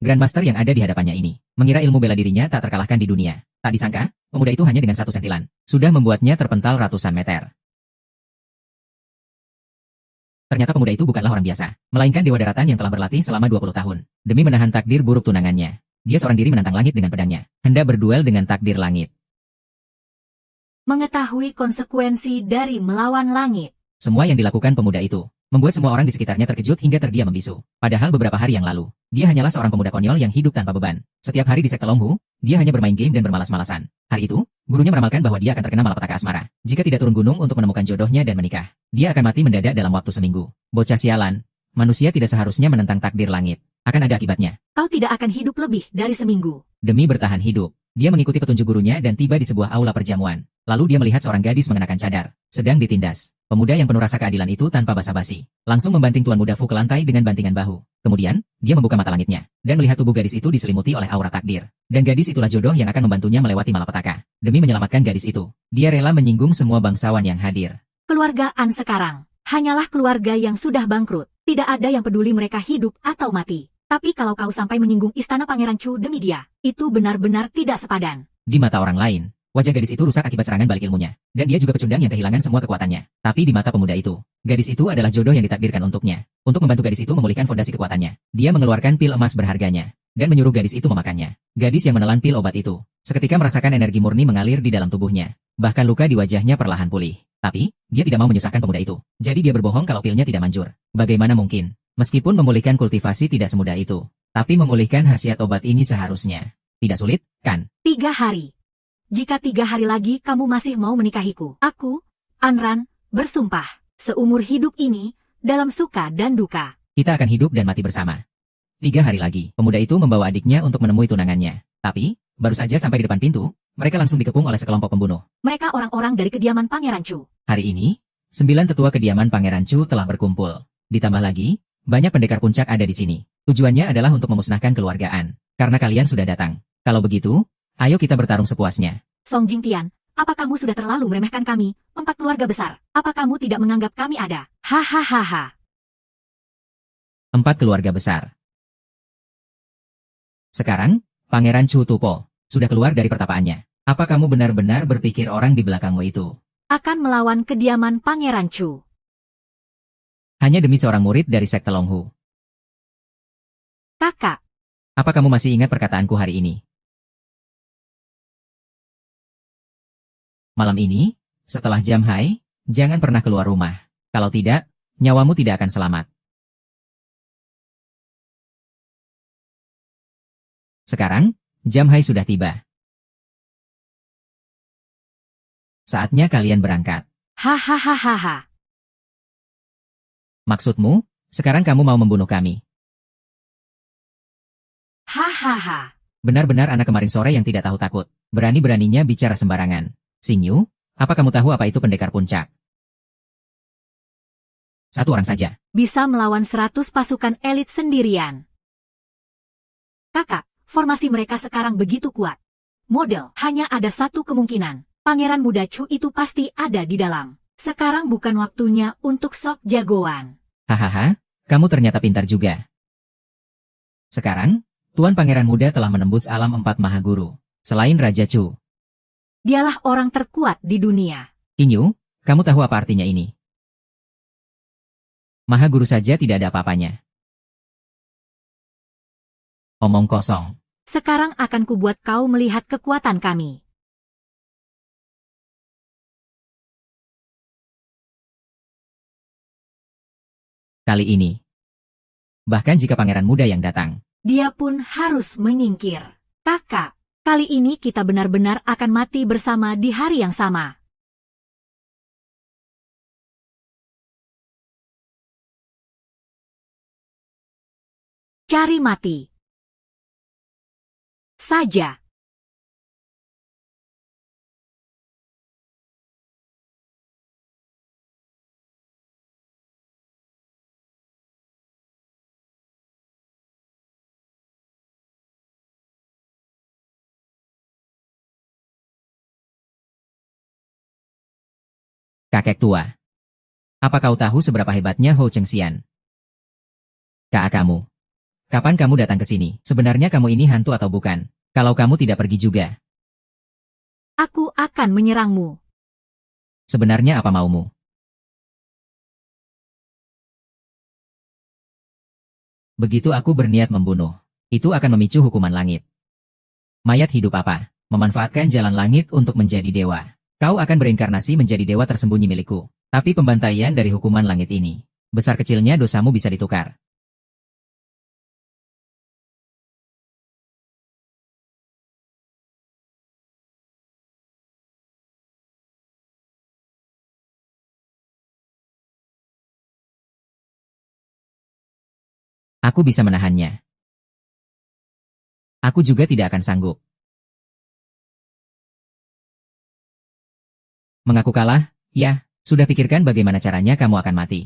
Grandmaster yang ada di hadapannya ini mengira ilmu bela dirinya tak terkalahkan di dunia. Tak disangka, pemuda itu hanya dengan satu sentilan sudah membuatnya terpental ratusan meter. Ternyata pemuda itu bukanlah orang biasa, melainkan dewa daratan yang telah berlatih selama 20 tahun demi menahan takdir buruk tunangannya. Dia seorang diri menantang langit dengan pedangnya, hendak berduel dengan takdir langit. Mengetahui konsekuensi dari melawan langit. Semua yang dilakukan pemuda itu membuat semua orang di sekitarnya terkejut hingga terdiam membisu. Padahal beberapa hari yang lalu, dia hanyalah seorang pemuda konyol yang hidup tanpa beban. Setiap hari di sekte Longhu, dia hanya bermain game dan bermalas-malasan. Hari itu, gurunya meramalkan bahwa dia akan terkena malapetaka asmara jika tidak turun gunung untuk menemukan jodohnya dan menikah. Dia akan mati mendadak dalam waktu seminggu. Bocah sialan, manusia tidak seharusnya menentang takdir langit. Akan ada akibatnya. Kau tidak akan hidup lebih dari seminggu. Demi bertahan hidup, dia mengikuti petunjuk gurunya dan tiba di sebuah aula perjamuan. Lalu dia melihat seorang gadis mengenakan cadar, sedang ditindas. Pemuda yang penuh rasa keadilan itu tanpa basa-basi langsung membanting Tuan Muda Fu ke lantai dengan bantingan bahu. Kemudian, dia membuka mata langitnya dan melihat tubuh gadis itu diselimuti oleh aura takdir. Dan gadis itulah jodoh yang akan membantunya melewati malapetaka. Demi menyelamatkan gadis itu, dia rela menyinggung semua bangsawan yang hadir. Keluargaan sekarang hanyalah keluarga yang sudah bangkrut. Tidak ada yang peduli mereka hidup atau mati. Tapi kalau kau sampai menyinggung istana Pangeran Chu demi dia, itu benar-benar tidak sepadan. Di mata orang lain, wajah gadis itu rusak akibat serangan balik ilmunya, dan dia juga pecundang yang kehilangan semua kekuatannya. Tapi di mata pemuda itu, gadis itu adalah jodoh yang ditakdirkan untuknya. Untuk membantu gadis itu memulihkan fondasi kekuatannya, dia mengeluarkan pil emas berharganya, dan menyuruh gadis itu memakannya. Gadis yang menelan pil obat itu, seketika merasakan energi murni mengalir di dalam tubuhnya. Bahkan luka di wajahnya perlahan pulih. Tapi, dia tidak mau menyusahkan pemuda itu. Jadi dia berbohong kalau pilnya tidak manjur. Bagaimana mungkin? Meskipun memulihkan kultivasi tidak semudah itu, tapi memulihkan khasiat obat ini seharusnya tidak sulit, kan? 3 hari. Jika 3 hari lagi kamu masih mau menikahiku, aku, Anran, bersumpah, seumur hidup ini, dalam suka dan duka. Kita akan hidup dan mati bersama. 3 hari lagi, pemuda itu membawa adiknya untuk menemui tunangannya. Tapi, baru saja sampai di depan pintu, mereka langsung dikepung oleh sekelompok pembunuh. Mereka orang-orang dari kediaman Pangeran Chu. Hari ini, 9 tetua kediaman Pangeran Chu telah berkumpul. Ditambah lagi, banyak pendekar puncak ada di sini. Tujuannya adalah untuk memusnahkan keluargaan. Karena kalian sudah datang. Kalau begitu, ayo kita bertarung sepuasnya. Song Jingtian, apa kamu sudah terlalu meremehkan kami, 4 keluarga besar? Apa kamu tidak menganggap kami ada? Hahaha. 4 keluarga besar. Sekarang, Pangeran Chu Tupo sudah keluar dari pertapaannya. Apa kamu benar-benar berpikir orang di belakangmu itu akan melawan kediaman Pangeran Chu hanya demi seorang murid dari sekte Longhu? Kakak, apa kamu masih ingat perkataanku hari ini? Malam ini, setelah jam hai, jangan pernah keluar rumah. Kalau tidak, nyawamu tidak akan selamat. Sekarang, jam hai sudah tiba. Saatnya kalian berangkat. Hahaha. Maksudmu, sekarang kamu mau membunuh kami? Hahaha. Benar-benar anak kemarin sore yang tidak tahu takut. Berani-beraninya bicara sembarangan. Xingyu, apa kamu tahu apa itu pendekar puncak? Satu orang saja bisa melawan 100 pasukan elit sendirian. Kakak, formasi mereka sekarang begitu kuat. Model, hanya ada satu kemungkinan. Pangeran Muda Chu itu pasti ada di dalam. Sekarang bukan waktunya untuk sok jagoan. Hahaha, kamu ternyata pintar juga. Sekarang, Tuan Pangeran Muda telah menembus alam 4 Mahaguru. Selain Raja Chu, dialah orang terkuat di dunia. Kinyu, kamu tahu apa artinya ini? Mahaguru saja tidak ada apa-apanya. Omong kosong. Sekarang akan kubuat kau melihat kekuatan kami. Kali ini, bahkan jika Pangeran Muda yang datang, dia pun harus menyingkir. Kakak, kali ini kita benar-benar akan mati bersama di hari yang sama. Cari mati saja. Kakek tua. Apa kau tahu seberapa hebatnya Ho Chengxian? Kakak kamu. Kapan kamu datang ke sini? Sebenarnya kamu ini hantu atau bukan? Kalau kamu tidak pergi juga, Aku akan menyerangmu. sebenarnya apa maumu? Begitu aku berniat membunuh, itu akan memicu hukuman langit. Mayat hidup apa? Memanfaatkan jalan langit untuk menjadi dewa. Kau akan berinkarnasi menjadi dewa tersembunyi milikku. Tapi pembantaian dari hukuman langit ini, besar kecilnya dosamu bisa ditukar. Aku bisa menahannya. Aku juga tidak akan sanggup. Mengaku kalah? Ya, sudah pikirkan bagaimana caranya kamu akan mati.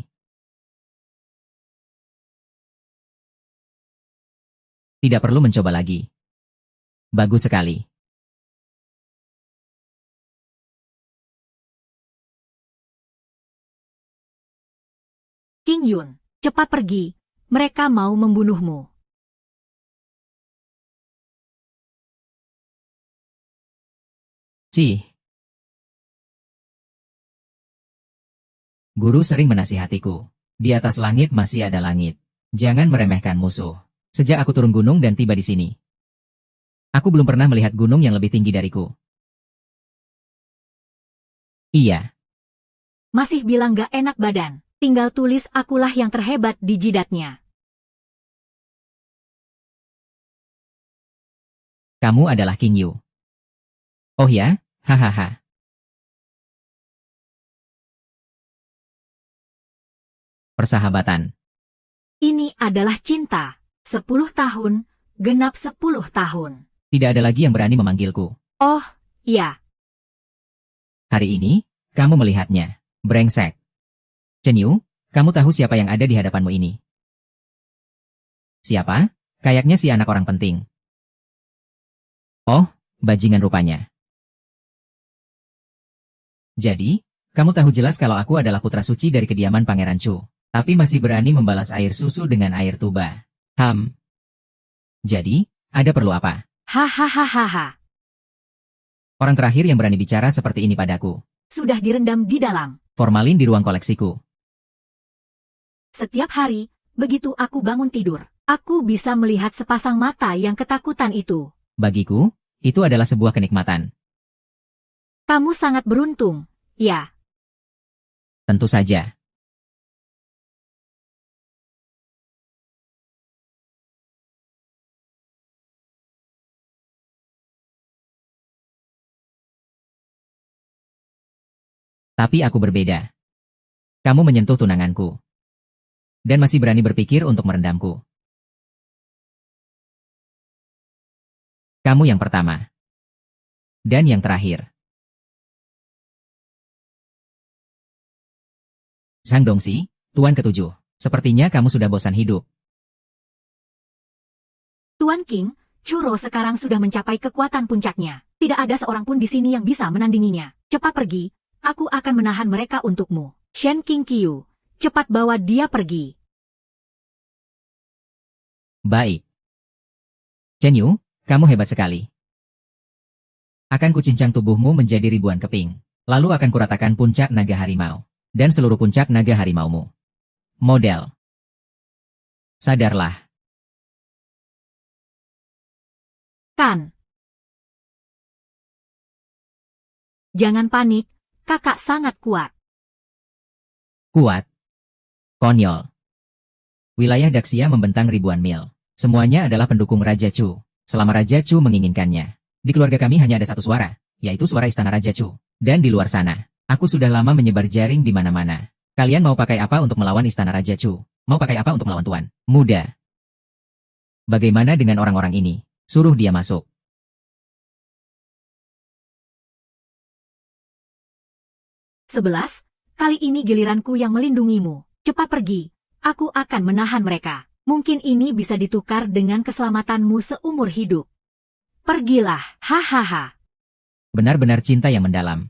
Tidak perlu mencoba lagi. Bagus sekali. King Yun, cepat pergi. Mereka mau membunuhmu. Cih, guru sering menasihatiku. Di atas langit masih ada langit. Jangan meremehkan musuh. Sejak aku turun gunung dan tiba di sini, aku belum pernah melihat gunung yang lebih tinggi dariku. Iya, Masih bilang gak enak badan. Tinggal tulis akulah yang terhebat di jidatnya. kamu adalah King Yu. Oh ya? Hahaha. Persahabatan. Ini adalah cinta. 10 tahun, genap 10 tahun. Tidak ada lagi yang berani memanggilku. Oh, ya. Hari ini, kamu melihatnya. Brengsek. Chen Yu, kamu tahu siapa yang ada di hadapanmu ini? Siapa? Kayaknya si anak orang penting. Oh, bajingan rupanya. Jadi, kamu tahu jelas kalau aku adalah putra suci dari kediaman Pangeran Chu, tapi masih berani membalas air susu dengan air tuba. Jadi, ada perlu apa? Hahaha. Orang terakhir yang berani bicara seperti ini padaku. Sudah direndam di dalam. Formalin di ruang koleksiku. Setiap hari, begitu aku bangun tidur, aku bisa melihat sepasang mata yang ketakutan itu. Bagiku, itu adalah sebuah kenikmatan. Kamu sangat beruntung, ya. Tentu saja. Tapi aku berbeda. Kamu menyentuh tunanganku. Dan masih berani berpikir untuk merendamku. Kamu yang pertama. Dan yang terakhir. Sang Dongsi, Tuan ketujuh. Sepertinya kamu sudah bosan hidup. Tuan King, Churro sekarang sudah mencapai kekuatan puncaknya. Tidak ada seorang pun di sini yang bisa menandinginya. Cepat pergi, aku akan menahan mereka untukmu. Shen King Qiu, cepat bawa dia pergi. Baik. Chen Yu, kamu hebat sekali. Akan kucincang tubuhmu menjadi ribuan keping. Lalu akan kuratakan puncak naga harimau. Dan seluruh puncak naga harimaumu. Model. Sadarlah. Kan. Jangan panik, kakak sangat kuat. Kuat. Konyol. Wilayah Daxia membentang ribuan mil. Semuanya adalah pendukung Raja Chu. Selama Raja Chu menginginkannya. Di keluarga kami hanya ada satu suara, yaitu suara Istana Raja Chu. Dan di luar sana, aku sudah lama menyebar jaring di mana-mana. Kalian mau pakai apa untuk melawan Istana Raja Chu? Mau pakai apa untuk melawan Tuan Muda? Bagaimana dengan orang-orang ini? Suruh dia masuk. Sebelas, kali ini giliranku yang melindungimu. Cepat pergi, aku akan menahan mereka. Mungkin ini bisa ditukar dengan keselamatanmu seumur hidup. Pergilah, hahaha. Benar-benar cinta yang mendalam.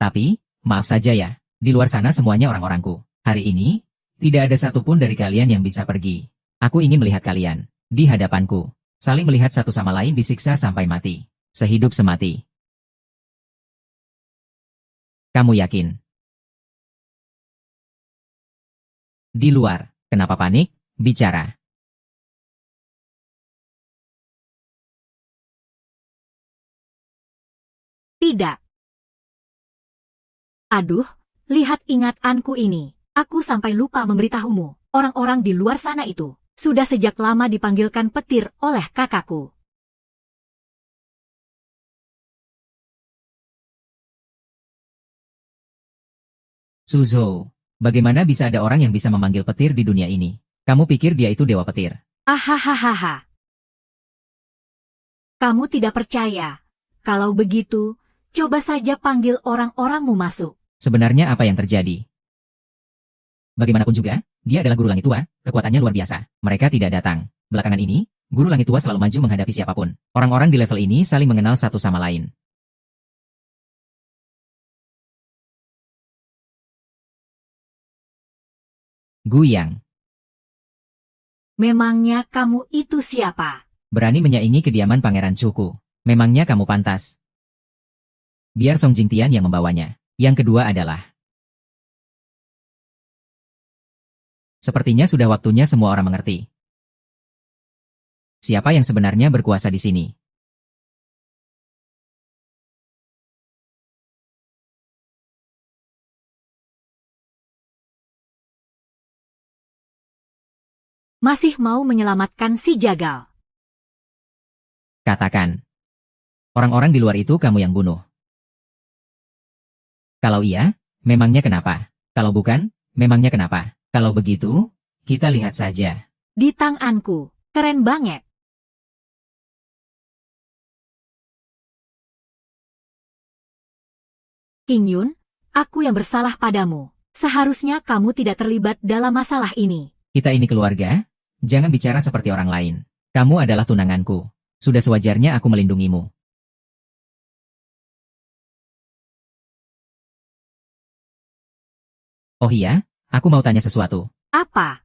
Tapi, maaf saja ya, di luar sana semuanya orang-orangku. Hari ini, tidak ada satupun dari kalian yang bisa pergi. Aku ingin melihat kalian, di hadapanku, saling melihat satu sama lain disiksa sampai mati. Sehidup semati. Kamu yakin? Di luar, kenapa panik? Bicara. Tidak. Aduh, lihat ingatanku ini. Aku sampai lupa memberitahumu. Orang-orang di luar sana itu sudah sejak lama dipanggilkan petir oleh kakakku. Suzhou, bagaimana bisa ada orang yang bisa memanggil petir di dunia ini? Kamu pikir dia itu dewa petir? Ahahaha. Kamu tidak percaya. Kalau begitu, coba saja panggil orang-orangmu masuk. Sebenarnya apa yang terjadi? Bagaimanapun juga, dia adalah guru langit tua, kekuatannya luar biasa. Mereka tidak datang. Belakangan ini, guru langit tua selalu maju menghadapi siapapun. Orang-orang di level ini saling mengenal satu sama lain. Guyang, Memangnya kamu itu siapa? berani menyaingi kediaman Pangeran Cuku. Memangnya kamu pantas? Biar Song Jingtian yang membawanya. Yang kedua adalah... Sepertinya sudah waktunya semua orang mengerti. Siapa yang sebenarnya berkuasa di sini? Masih mau menyelamatkan si jagal? Katakan. Orang-orang di luar itu kamu yang bunuh. Kalau iya, memangnya kenapa? Kalau bukan, memangnya kenapa? Kalau begitu, kita lihat saja. Di tanganku. Keren banget. King Yun, aku yang bersalah padamu. Seharusnya kamu tidak terlibat dalam masalah ini. Kita ini keluarga, jangan bicara seperti orang lain. Kamu adalah tunanganku. Sudah sewajarnya aku melindungimu. Oh iya, aku mau tanya sesuatu. Apa?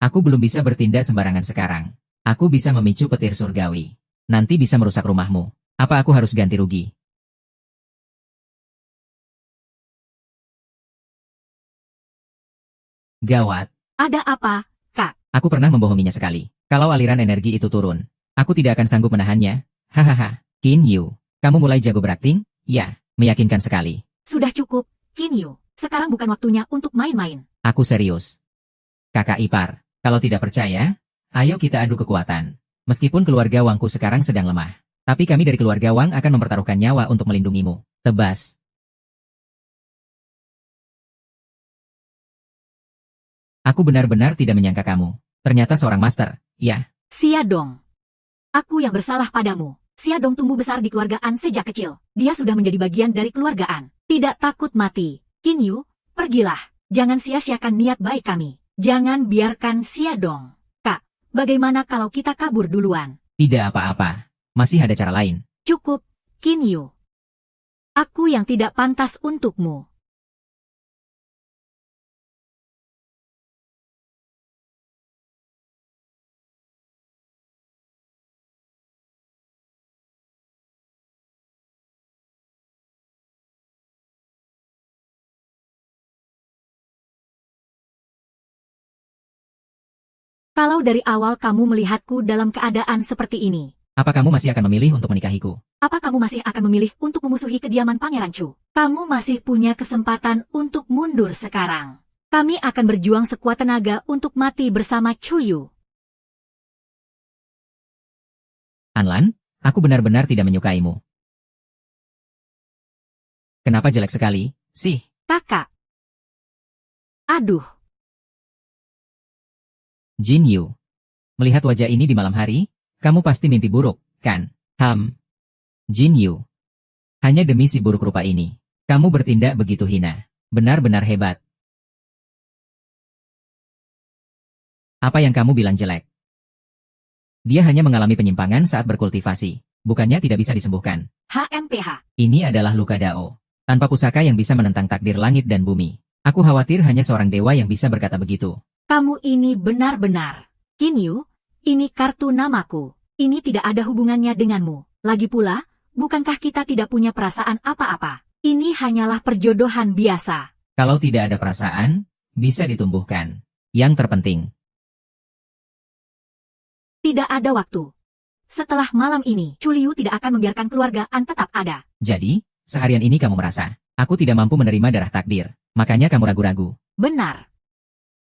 Aku belum bisa bertindak sembarangan sekarang. Aku bisa memicu petir surgawi. Nanti bisa merusak rumahmu. Apa aku harus ganti rugi? Gawat. Ada apa, Kak? Aku pernah membohonginya sekali. Kalau aliran energi itu turun, aku tidak akan sanggup menahannya. Hahaha. Qin Yu, kamu mulai jago berakting? Ya, meyakinkan sekali. Sudah cukup, King Yu. Sekarang bukan waktunya untuk main-main. Aku serius. Kakak ipar, kalau tidak percaya, ayo kita adu kekuatan. Meskipun keluarga Wangku sekarang sedang lemah, tapi kami dari keluarga Wang akan mempertaruhkan nyawa untuk melindungimu. Tebas. Aku benar-benar tidak menyangka kamu. Ternyata seorang master. Ya, Xia Dong. Aku yang bersalah padamu. Xia Dong tumbuh besar di keluargaan sejak kecil. Dia sudah menjadi bagian dari keluargaan. Tidak takut mati. Qin Yu, pergilah. Jangan sia-siakan niat baik kami. Jangan biarkan Xia Dong. Kak, bagaimana kalau kita kabur duluan? tidak apa-apa. Masih ada cara lain. Cukup, Qin Yu. Aku yang tidak pantas untukmu. Kalau dari awal kamu melihatku dalam keadaan seperti ini, Apa kamu masih akan memilih untuk menikahiku? apa kamu masih akan memilih untuk memusuhi kediaman Pangeran Chu? Kamu masih punya kesempatan untuk mundur sekarang. Kami akan berjuang sekuat tenaga untuk mati bersama Chu Yu. Anlan, aku benar-benar tidak menyukaimu. Kenapa jelek sekali, sih? Kakak. Aduh, Jin Yu. Melihat wajah ini di malam hari, kamu pasti mimpi buruk, kan? Jin Yu. Hanya demi si buruk rupa ini, kamu bertindak begitu hina. Benar-benar hebat. Apa yang kamu bilang jelek? Dia hanya mengalami penyimpangan saat berkultivasi. Bukannya tidak bisa disembuhkan. HMPH. Ini adalah luka dao. Tanpa pusaka yang bisa menentang takdir langit dan bumi. Aku khawatir hanya seorang dewa yang bisa berkata begitu. Kamu ini benar-benar Qin Yu, ini kartu namaku. Ini tidak ada hubungannya denganmu. Lagi pula, bukankah kita tidak punya perasaan apa-apa? Ini hanyalah perjodohan biasa. Kalau tidak ada perasaan, bisa ditumbuhkan. Yang terpenting. Tidak ada waktu. Setelah malam ini, Chu Liu tidak akan membiarkan keluarga An tetap ada. Jadi, seharian ini kamu merasa, aku tidak mampu menerima darah takdir. Makanya kamu ragu-ragu. Benar.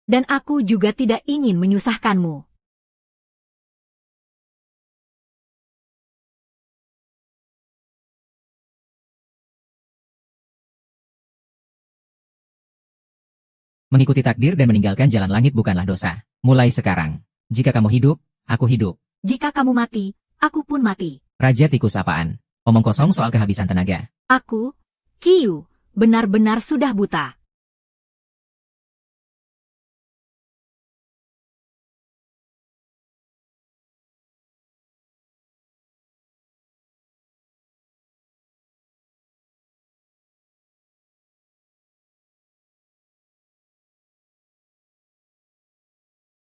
Dan aku juga tidak ingin menyusahkanmu. Mengikuti takdir dan meninggalkan jalan langit bukanlah dosa. Mulai sekarang. Jika kamu hidup, aku hidup. Jika kamu mati, aku pun mati. Raja tikus apaan? Omong kosong soal kehabisan tenaga. Aku, Qiyu, benar-benar sudah buta.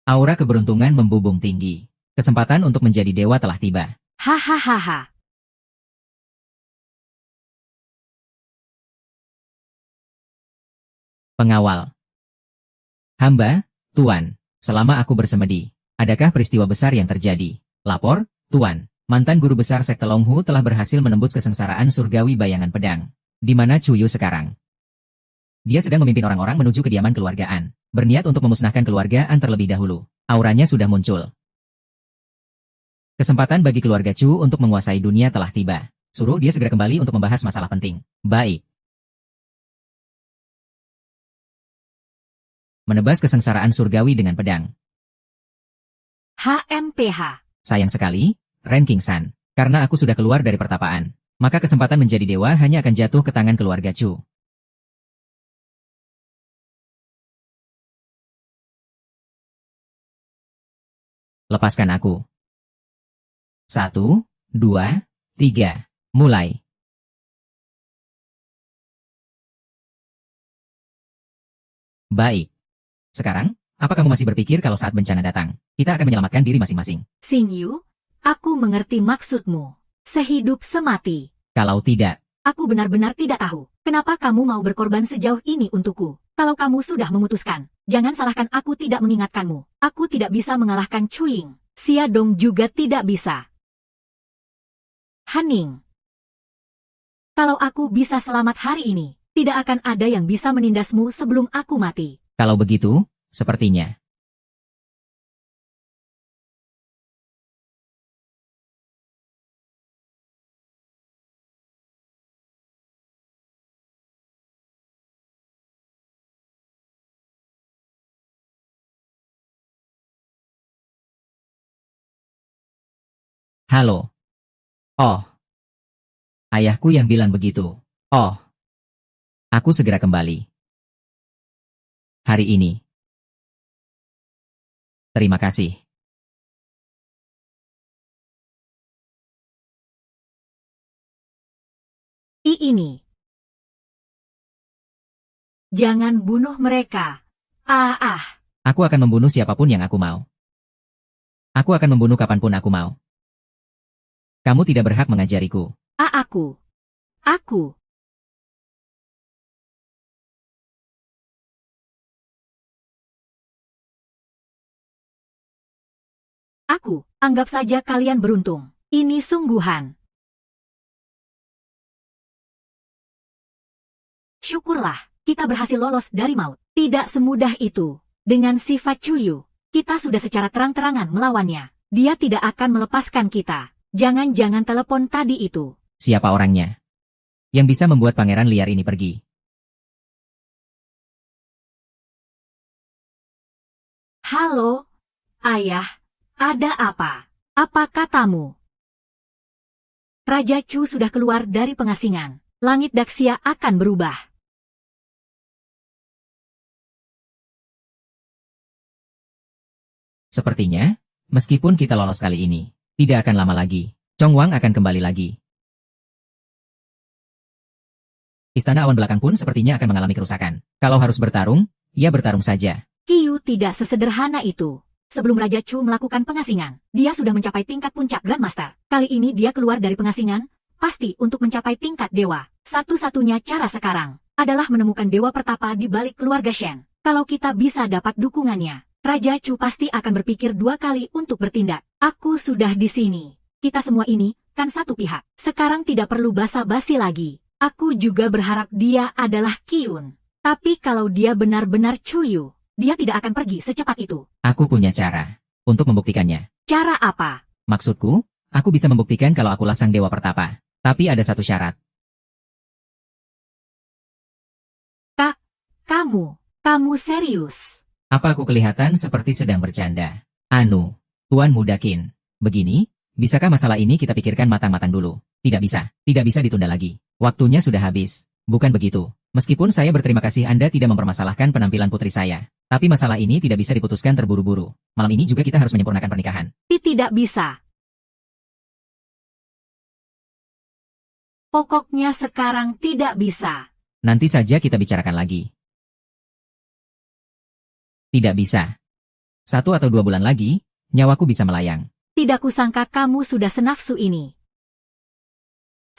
Aura keberuntungan membubung tinggi. Kesempatan untuk menjadi dewa telah tiba. Hahaha. Pengawal. Hamba, Tuan. Selama aku bersemedi, adakah peristiwa besar yang terjadi? Lapor, Tuan. Mantan guru besar sekte Longhu telah berhasil menembus kesengsaraan surgawi bayangan pedang. Di mana Chuyu sekarang? Dia sedang memimpin orang-orang menuju kediaman keluargaan. Berniat untuk memusnahkan keluargaan terlebih dahulu. Auranya sudah muncul. Kesempatan bagi keluarga Chu untuk menguasai dunia telah tiba. Suruh dia segera kembali untuk membahas masalah penting. Baik. Menebas kesengsaraan surgawi dengan pedang. HMPH. Sayang sekali, Ren King San. Karena aku sudah keluar dari pertapaan, maka kesempatan menjadi dewa hanya akan jatuh ke tangan keluarga Chu. Lepaskan aku. 1, 2, 3. Mulai. Baik. Sekarang, apa kamu masih berpikir kalau saat bencana datang, kita akan menyelamatkan diri masing-masing? Xing Yu, aku mengerti maksudmu. Sehidup semati. Kalau tidak, Aku benar-benar tidak tahu, kenapa kamu mau berkorban sejauh ini untukku. Kalau kamu sudah memutuskan, jangan salahkan aku tidak mengingatkanmu. Aku tidak bisa mengalahkan Chuying. Xia Dong juga tidak bisa. Hening. Kalau aku bisa selamat hari ini, tidak akan ada yang bisa menindasmu sebelum aku mati. kalau begitu, sepertinya. Halo. Oh. Ayahku yang bilang begitu. Oh. Aku segera kembali. Hari ini. Terima kasih. Ini. Jangan bunuh mereka. Aku akan membunuh siapapun yang aku mau. Aku akan membunuh kapanpun aku mau. Kamu tidak berhak mengajariku. Aku. Anggap saja kalian beruntung. Ini sungguhan. Syukurlah, kita berhasil lolos dari maut. Tidak semudah itu. Dengan sifat Chuyu, kita sudah secara terang-terangan melawannya. Dia tidak akan melepaskan kita. Jangan-jangan telepon tadi itu. Siapa orangnya? Yang bisa membuat pangeran liar ini pergi? Halo, ayah, ada apa? Apa katamu? Raja Chu sudah keluar dari pengasingan. Langit Daxia akan berubah. Sepertinya, meskipun kita lolos kali ini, tidak akan lama lagi. Chong Wang akan kembali lagi. Istana awan belakang pun sepertinya akan mengalami kerusakan. Kalau harus bertarung, ya bertarung saja. Qiyu tidak sesederhana itu. Sebelum Raja Chu melakukan pengasingan, dia sudah mencapai tingkat puncak Grandmaster. Kali ini dia keluar dari pengasingan, pasti untuk mencapai tingkat dewa. Satu-satunya cara sekarang adalah menemukan dewa pertapa di balik keluarga Shen. Kalau kita bisa dapat dukungannya, Raja Chu pasti akan berpikir 2 kali untuk bertindak. Aku sudah di sini. Kita semua ini kan satu pihak. Sekarang tidak perlu basa-basi lagi. Aku juga berharap dia adalah Qiyun. Tapi kalau dia benar-benar Chuyu, dia tidak akan pergi secepat itu. Aku punya cara untuk membuktikannya. Cara apa? Maksudku, aku bisa membuktikan kalau akulah sang dewa pertapa. Tapi ada satu syarat. Kamu serius? Apa aku kelihatan seperti sedang bercanda? Anu, Tuan Muda Qin. Begini, bisakah masalah ini kita pikirkan matang-matang dulu? Tidak bisa ditunda lagi. Waktunya sudah habis. Bukan begitu. Meskipun saya berterima kasih Anda tidak mempermasalahkan penampilan putri saya. Tapi masalah ini tidak bisa diputuskan terburu-buru. Malam ini juga kita harus menyempurnakan pernikahan. Tidak bisa. Pokoknya sekarang tidak bisa. Nanti saja kita bicarakan lagi. Tidak bisa. 1 atau 2 bulan lagi, nyawaku bisa melayang. Tidak kusangka kamu sudah senafsu ini.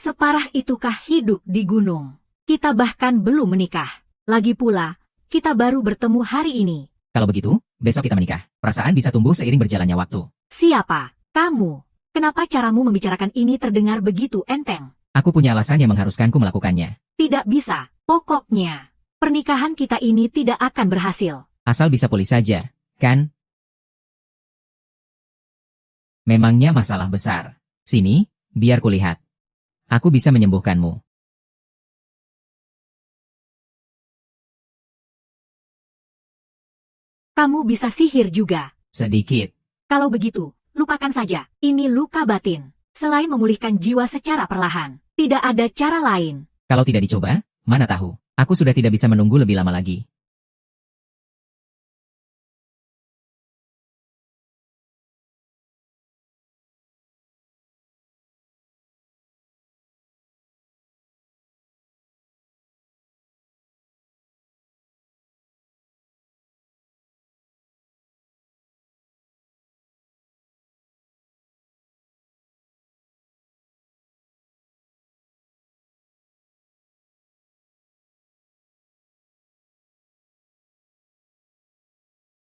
Separah itukah hidup di gunung? Kita bahkan belum menikah. Lagi pula, kita baru bertemu hari ini. Kalau begitu, besok kita menikah. Perasaan bisa tumbuh seiring berjalannya waktu. Siapa? Kamu. Kenapa caramu membicarakan ini terdengar begitu enteng? Aku punya alasan yang mengharuskanku melakukannya. Tidak bisa. Pokoknya, pernikahan kita ini tidak akan berhasil. Asal bisa pulih saja, kan? Memangnya masalah besar. Sini, biar kulihat. Aku bisa menyembuhkanmu. Kamu bisa sihir juga. Sedikit. Kalau begitu, lupakan saja. Ini luka batin. Selain memulihkan jiwa secara perlahan, tidak ada cara lain. Kalau tidak dicoba, mana tahu. Aku sudah tidak bisa menunggu lebih lama lagi.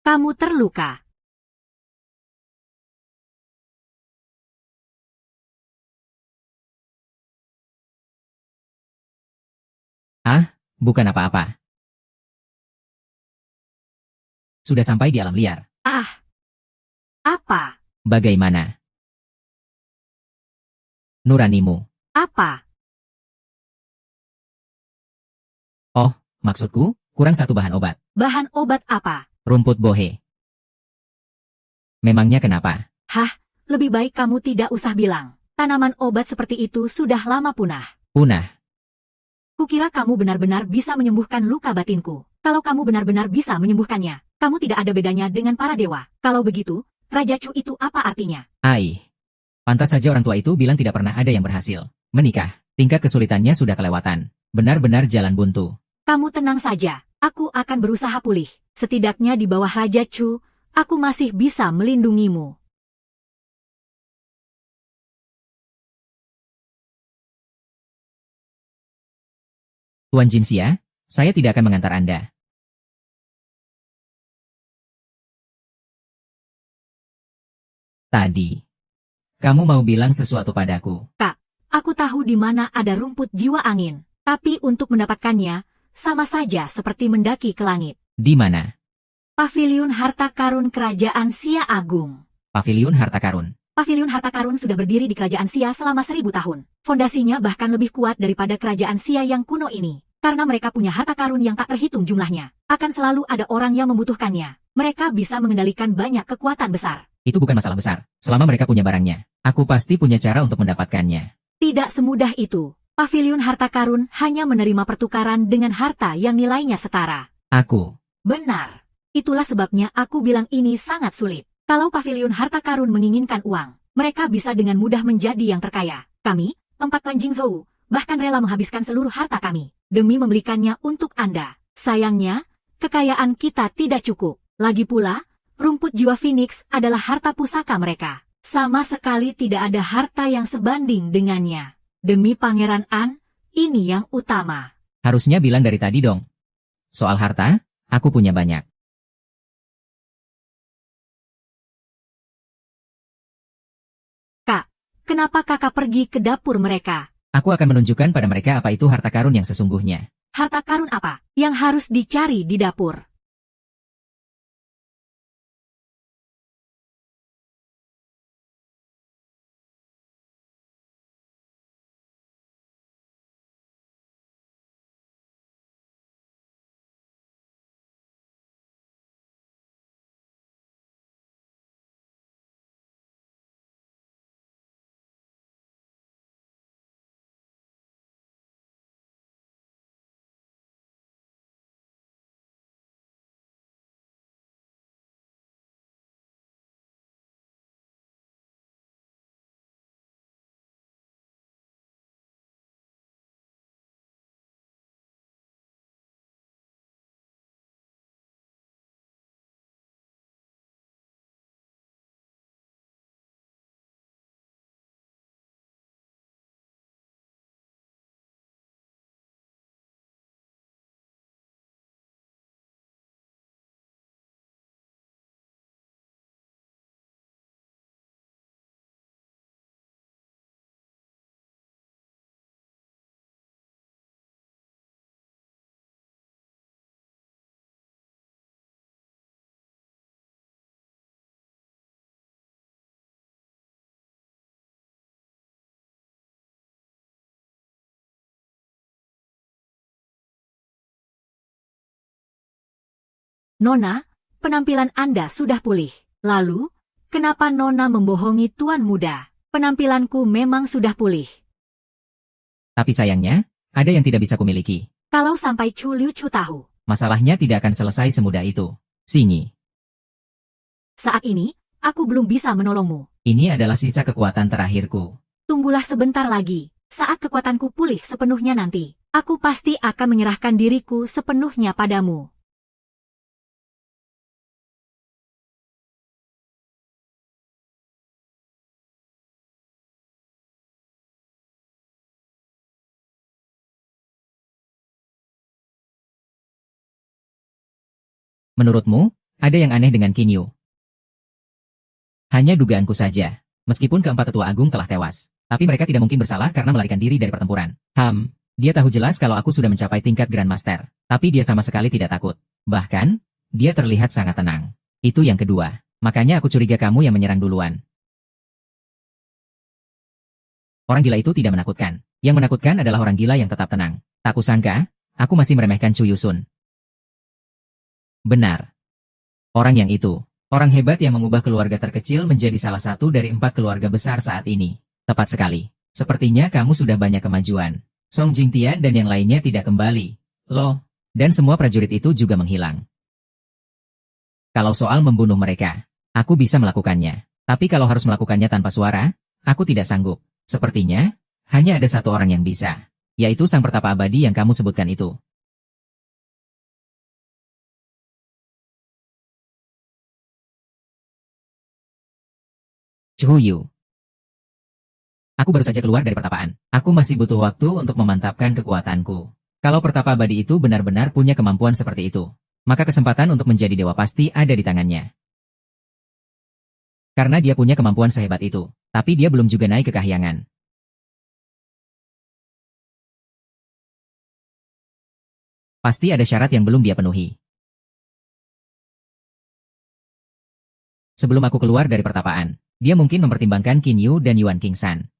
Kamu terluka. Bukan apa-apa. Sudah sampai di alam liar. Apa? Bagaimana? Nuranimu. Apa? Oh, maksudku, kurang 1 bahan obat. Bahan obat apa? Rumput bohe. Memangnya kenapa? Lebih baik kamu tidak usah bilang. Tanaman obat seperti itu sudah lama punah. Punah. Kukira kamu benar-benar bisa menyembuhkan luka batinku. Kalau kamu benar-benar bisa menyembuhkannya, kamu tidak ada bedanya dengan para dewa. Kalau begitu, Raja Chu itu apa artinya? Pantas saja orang tua itu bilang tidak pernah ada yang berhasil menikah. Tingkat kesulitannya sudah kelewatan. Benar-benar jalan buntu. Kamu tenang saja. Aku akan berusaha pulih. Setidaknya di bawah Raja Chu, aku masih bisa melindungimu. Tuan Jinxia, saya tidak akan mengantar Anda. Tadi, kamu mau bilang sesuatu padaku. Aku tahu di mana ada rumput jiwa angin. Tapi untuk mendapatkannya, sama saja seperti mendaki ke langit. Di mana? Paviliun Harta Karun Kerajaan Xia Agung. Paviliun Harta Karun. Paviliun Harta Karun sudah berdiri di Kerajaan Xia selama 1000 tahun. Fondasinya bahkan lebih kuat daripada Kerajaan Xia yang kuno ini. Karena mereka punya harta karun yang tak terhitung jumlahnya. Akan selalu ada orang yang membutuhkannya. Mereka bisa mengendalikan banyak kekuatan besar. Itu bukan masalah besar. Selama mereka punya barangnya, aku pasti punya cara untuk mendapatkannya. Tidak semudah itu. Paviliun Harta Karun hanya menerima pertukaran dengan harta yang nilainya setara. Aku. Benar. Itulah sebabnya aku bilang ini sangat sulit. Kalau Paviliun Harta Karun menginginkan uang, mereka bisa dengan mudah menjadi yang terkaya. Kami, 4 klan Jingzhou, bahkan rela menghabiskan seluruh harta kami demi membelikannya untuk Anda. Sayangnya, kekayaan kita tidak cukup. Lagi pula, Rumput jiwa Phoenix adalah harta pusaka mereka. Sama sekali tidak ada harta yang sebanding dengannya. Demi Pangeran An, ini yang utama. Harusnya bilang dari tadi dong. Soal harta, aku punya banyak. Kak, kenapa kakak pergi ke dapur mereka? Aku akan menunjukkan pada mereka apa itu harta karun yang sesungguhnya. Harta karun apa yang harus dicari di dapur? Nona, penampilan Anda sudah pulih. Lalu, kenapa Nona membohongi Tuan Muda? Penampilanku memang sudah pulih. Tapi sayangnya, ada yang tidak bisa kumiliki. Kalau sampai Chu Liu Chu tahu, Masalahnya tidak akan selesai semudah itu. Sinyi, saat ini, aku belum bisa menolongmu. ini adalah sisa kekuatan terakhirku. Tunggulah sebentar lagi. Saat kekuatanku pulih sepenuhnya nanti, aku pasti akan menyerahkan diriku sepenuhnya padamu. Menurutmu, ada yang aneh dengan Kinyu? Hanya dugaanku saja. Meskipun keempat tetua agung telah tewas, tapi mereka tidak mungkin bersalah karena melarikan diri dari pertempuran. Dia tahu jelas kalau aku sudah mencapai tingkat Grandmaster, tapi dia sama sekali tidak takut. Bahkan, dia terlihat sangat tenang. Itu yang kedua. Makanya aku curiga kamu yang menyerang duluan. Orang gila itu tidak menakutkan. Yang menakutkan adalah orang gila yang tetap tenang. Tak kusangka, aku masih meremehkan Chu Yusun. Benar. Orang yang itu. Orang hebat yang mengubah keluarga terkecil menjadi salah satu dari 4 keluarga besar saat ini. Tepat sekali. Sepertinya kamu sudah banyak kemajuan. Song Jingtian dan yang lainnya tidak kembali. Loh. Dan semua prajurit itu juga menghilang. Kalau soal membunuh mereka, aku bisa melakukannya. Tapi kalau harus melakukannya tanpa suara, aku tidak sanggup. Sepertinya, hanya ada satu orang yang bisa. Yaitu sang pertapa abadi yang kamu sebutkan itu. Chuyu. Aku baru saja keluar dari pertapaan. Aku masih butuh waktu untuk memantapkan kekuatanku. Kalau pertapa abadi itu benar-benar punya kemampuan seperti itu, maka kesempatan untuk menjadi dewa pasti ada di tangannya. Karena dia punya kemampuan sehebat itu, tapi dia belum juga naik ke kahyangan. Pasti ada syarat yang belum dia penuhi. Sebelum aku keluar dari pertapaan, dia mungkin mempertimbangkan Kinyu dan Yuan Kingsan.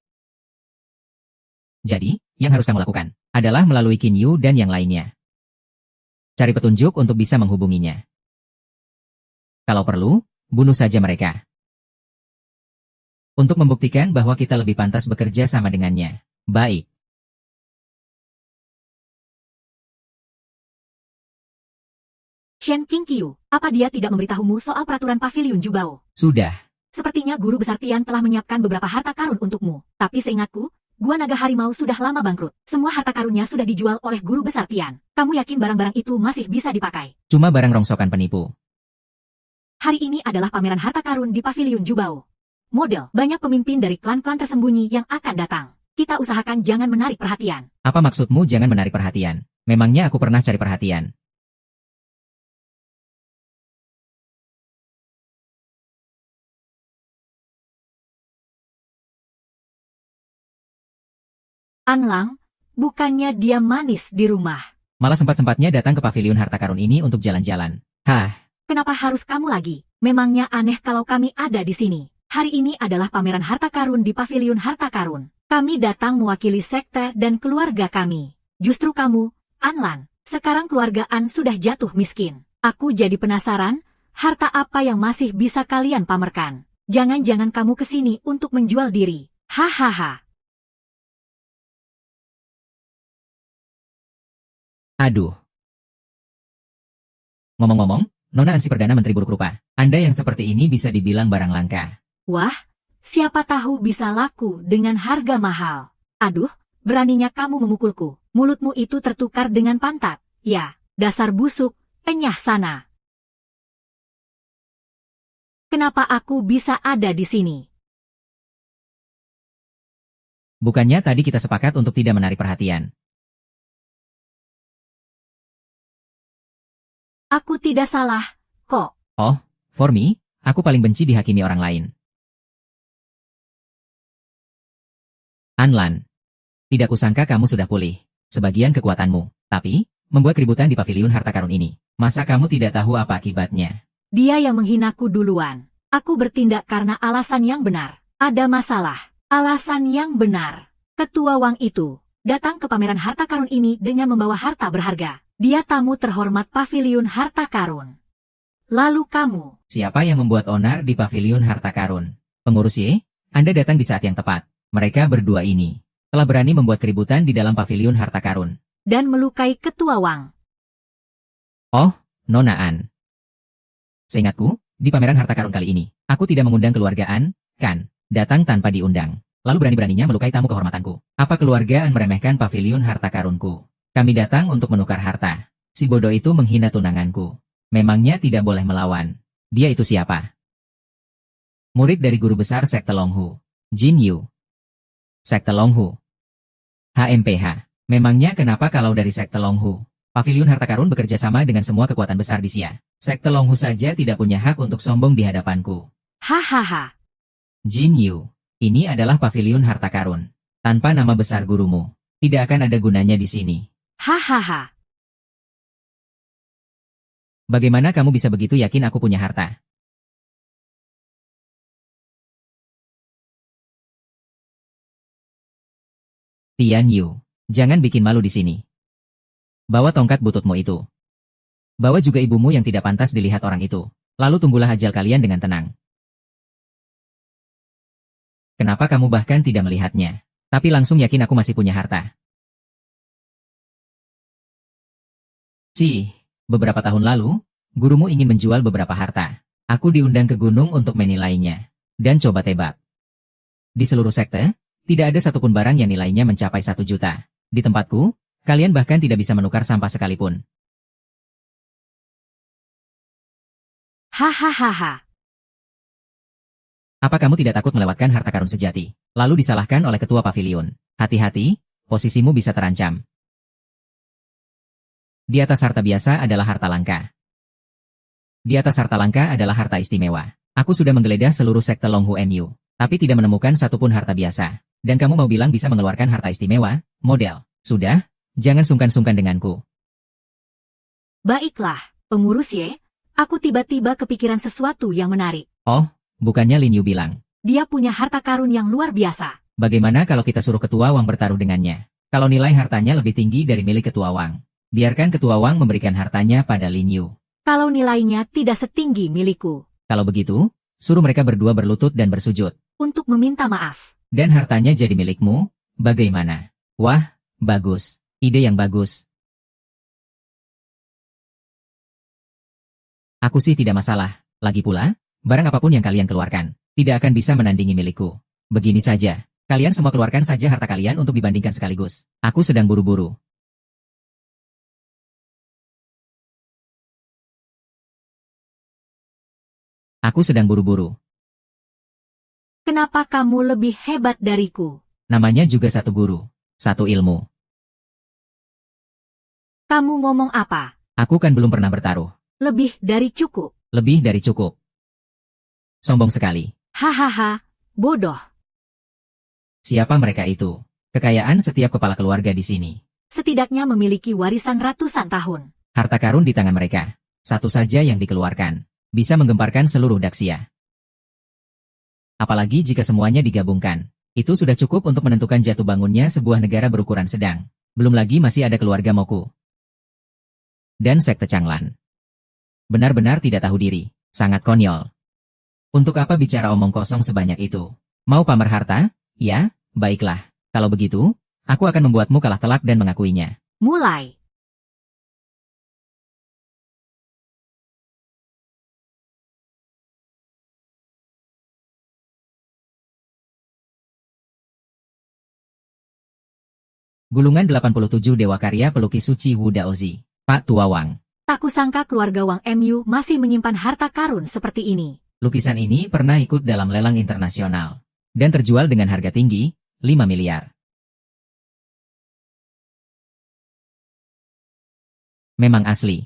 Jadi, yang harus kamu lakukan adalah melalui Kinyu dan yang lainnya. Cari petunjuk untuk bisa menghubunginya. Kalau perlu, bunuh saja mereka. Untuk membuktikan bahwa kita lebih pantas bekerja sama dengannya. Baik. Shen Qingqiu, apa dia tidak memberitahumu soal peraturan pavilion Jubao? Sudah. Sepertinya Guru Besar Tian telah menyiapkan beberapa harta karun untukmu. Tapi seingatku, Gua Naga Harimau sudah lama bangkrut. Semua harta karunnya sudah dijual oleh Guru Besar Tian. Kamu yakin barang-barang itu masih bisa dipakai? Cuma barang rongsokan penipu. Hari ini adalah pameran harta karun di Paviliun Jubao. Model, banyak pemimpin dari klan-klan tersembunyi yang akan datang. Kita usahakan jangan menarik perhatian. Apa maksudmu jangan menarik perhatian? Memangnya aku pernah cari perhatian? Anlang, bukannya dia manis di rumah. Malah sempat-sempatnya datang ke paviliun harta karun ini untuk jalan-jalan. Hah, Kenapa harus kamu lagi? Memangnya aneh kalau kami ada di sini. Hari ini adalah pameran harta karun di Paviliun Harta Karun. Kami datang mewakili sekte dan keluarga kami. Justru kamu, Anlan, sekarang keluarga An sudah jatuh miskin. Aku jadi penasaran, harta apa yang masih bisa kalian pamerkan? Jangan-jangan kamu kesini untuk menjual diri. Hahaha. aduh. Ngomong-ngomong, Nona Ansi Perdana Menteri Buruk Rupa, Anda yang seperti ini bisa dibilang barang langka. Wah, siapa tahu bisa laku dengan harga mahal. Aduh, beraninya kamu memukulku. Mulutmu itu tertukar dengan pantat. Ya, dasar busuk, enyah sana. Kenapa aku bisa ada di sini? Bukannya tadi kita sepakat untuk tidak menarik perhatian. Aku tidak salah, kok. Oh, for me, aku paling benci dihakimi orang lain. Anlan, tidak kusangka kamu sudah pulih. Sebagian kekuatanmu, tapi, membuat keributan di paviliun harta karun ini. Masa kamu tidak tahu apa akibatnya? Dia yang menghinaku duluan. Aku bertindak karena alasan yang benar. Ada masalah. Alasan yang benar. Ketua Wang itu datang ke pameran harta karun ini dengan membawa harta berharga. Dia tamu terhormat paviliun harta karun. Lalu kamu, Siapa yang membuat onar di paviliun harta karun? Pengurus Y, Anda datang di saat yang tepat. Mereka berdua ini telah berani membuat keributan di dalam paviliun harta karun. dan melukai Ketua Wang. Oh, Nona An. Seingatku, di pameran harta karun kali ini, aku tidak mengundang keluarga An, kan, datang tanpa diundang. Lalu berani-beraninya melukai tamu kehormatanku. Apa keluarga An meremehkan paviliun harta karunku? Kami datang untuk menukar harta. Si bodoh itu menghina tunanganku. Memangnya tidak boleh melawan. Dia itu siapa? Murid dari guru besar Sekte Longhu, Jin Yu. Sekte Longhu. HMPH. Memangnya kenapa kalau dari Sekte Longhu, paviliun harta karun bekerja sama dengan semua kekuatan besar di Xia? Sekte Longhu saja tidak punya hak untuk sombong di hadapanku. Hahaha. Jin Yu, ini adalah paviliun harta karun. Tanpa nama besar gurumu, tidak akan ada gunanya di sini. Hahaha. Bagaimana kamu bisa begitu yakin aku punya harta? Tian Yu, jangan bikin malu di sini. Bawa tongkat bututmu itu. Bawa juga ibumu yang tidak pantas dilihat orang itu. Lalu tunggulah ajal kalian dengan tenang. Kenapa kamu bahkan tidak melihatnya? Tapi langsung yakin aku masih punya harta. Beberapa tahun lalu, gurumu ingin menjual beberapa harta. Aku diundang ke gunung untuk menilainya. Dan coba tebak. Di seluruh sekte, tidak ada satupun barang yang nilainya mencapai 1 juta. Di tempatku, kalian bahkan tidak bisa menukar sampah sekalipun. Hahaha. Apa kamu tidak takut melewatkan harta karun sejati, lalu disalahkan oleh ketua paviliun? Hati-hati, posisimu bisa terancam. Di atas harta biasa adalah harta langka. Di atas harta langka adalah harta istimewa. Aku sudah menggeledah seluruh sekte Longhu NU, tapi tidak menemukan satupun harta biasa. Dan kamu mau bilang bisa mengeluarkan harta istimewa? Model. Sudah, jangan sungkan-sungkan denganku. Baiklah, pengurus Y. Aku tiba-tiba kepikiran sesuatu yang menarik. Oh, bukannya Lin Yu bilang. Dia punya harta karun yang luar biasa. Bagaimana kalau kita suruh ketua Wang bertaruh dengannya? Kalau nilai hartanya lebih tinggi dari milik ketua Wang, biarkan ketua Wang memberikan hartanya pada Lin Yu. Kalau nilainya tidak setinggi milikku. Kalau begitu, suruh mereka berdua berlutut dan bersujud. Untuk meminta maaf. Dan hartanya jadi milikmu, bagaimana? Wah, bagus. Ide yang bagus. Aku sih tidak masalah. Lagi pula, barang apapun yang kalian keluarkan, tidak akan bisa menandingi milikku. Begini saja, kalian semua keluarkan saja harta kalian untuk dibandingkan sekaligus. Aku sedang buru-buru. Aku sedang buru-buru. Kenapa kamu lebih hebat dariku? Namanya juga satu guru, satu ilmu. Kamu ngomong apa? Aku kan belum pernah bertaruh. Lebih dari cukup. Lebih dari cukup. Sombong sekali. Hahaha, bodoh. Siapa mereka itu? Kekayaan setiap kepala keluarga di sini. Setidaknya memiliki warisan ratusan tahun. Harta karun di tangan mereka. Satu saja yang dikeluarkan. Bisa menggemparkan seluruh Daxia. Apalagi jika semuanya digabungkan. Itu sudah cukup untuk menentukan jatuh bangunnya sebuah negara berukuran sedang. Belum lagi masih ada keluarga Moku. Dan sekte Changlan. Benar-benar tidak tahu diri. Sangat konyol. Untuk apa bicara omong kosong sebanyak itu? Mau pamer harta? Ya, baiklah. Kalau begitu, aku akan membuatmu kalah telak dan mengakuinya. Mulai. Gulungan 87 Dewa Karya Pelukis Suci Wu Daozi. Pak Tua Wang. Tak kusangka keluarga Wang Mu masih menyimpan harta karun seperti ini. Lukisan ini pernah ikut dalam lelang internasional. Dan terjual dengan harga tinggi, 5 miliar. Memang asli.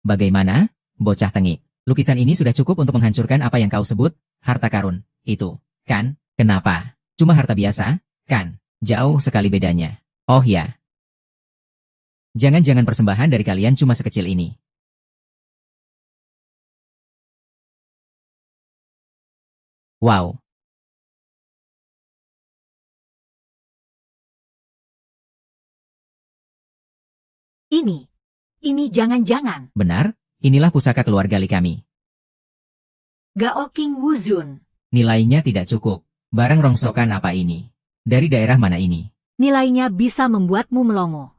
Bagaimana, bocah tengik? Lukisan ini sudah cukup untuk menghancurkan apa yang kau sebut, harta karun. Itu, kan? Kenapa? Cuma harta biasa, kan? Jauh sekali bedanya. Oh ya. Jangan-jangan persembahan dari kalian cuma sekecil ini. Wow. Ini jangan-jangan. Benar, inilah pusaka keluarga Li kami. Gao King Wuzun. Nilainya tidak cukup. Barang rongsokan apa ini? Dari daerah mana ini? Nilainya bisa membuatmu melongo.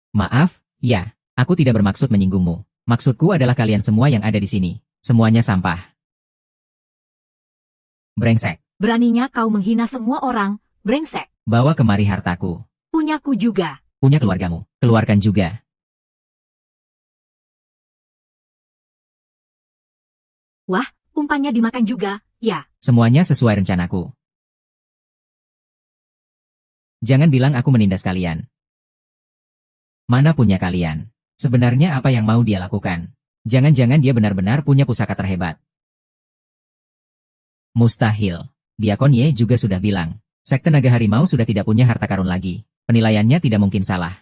Maaf, ya, aku tidak bermaksud menyinggungmu. Maksudku adalah kalian semua yang ada di sini. Semuanya sampah. Brengsek. Beraninya kau menghina semua orang, brengsek. Bawa kemari hartaku. Punyaku juga. Punya keluargamu. Keluarkan juga. Wah, umpannya dimakan juga, ya. Semuanya sesuai rencanaku. Jangan bilang aku menindas kalian. Mana punya kalian? Sebenarnya apa yang mau dia lakukan? Jangan-jangan dia benar-benar punya pusaka terhebat. Mustahil. Diakon Ye juga sudah bilang. Sekte Naga Harimau sudah tidak punya harta karun lagi. Penilaiannya tidak mungkin salah.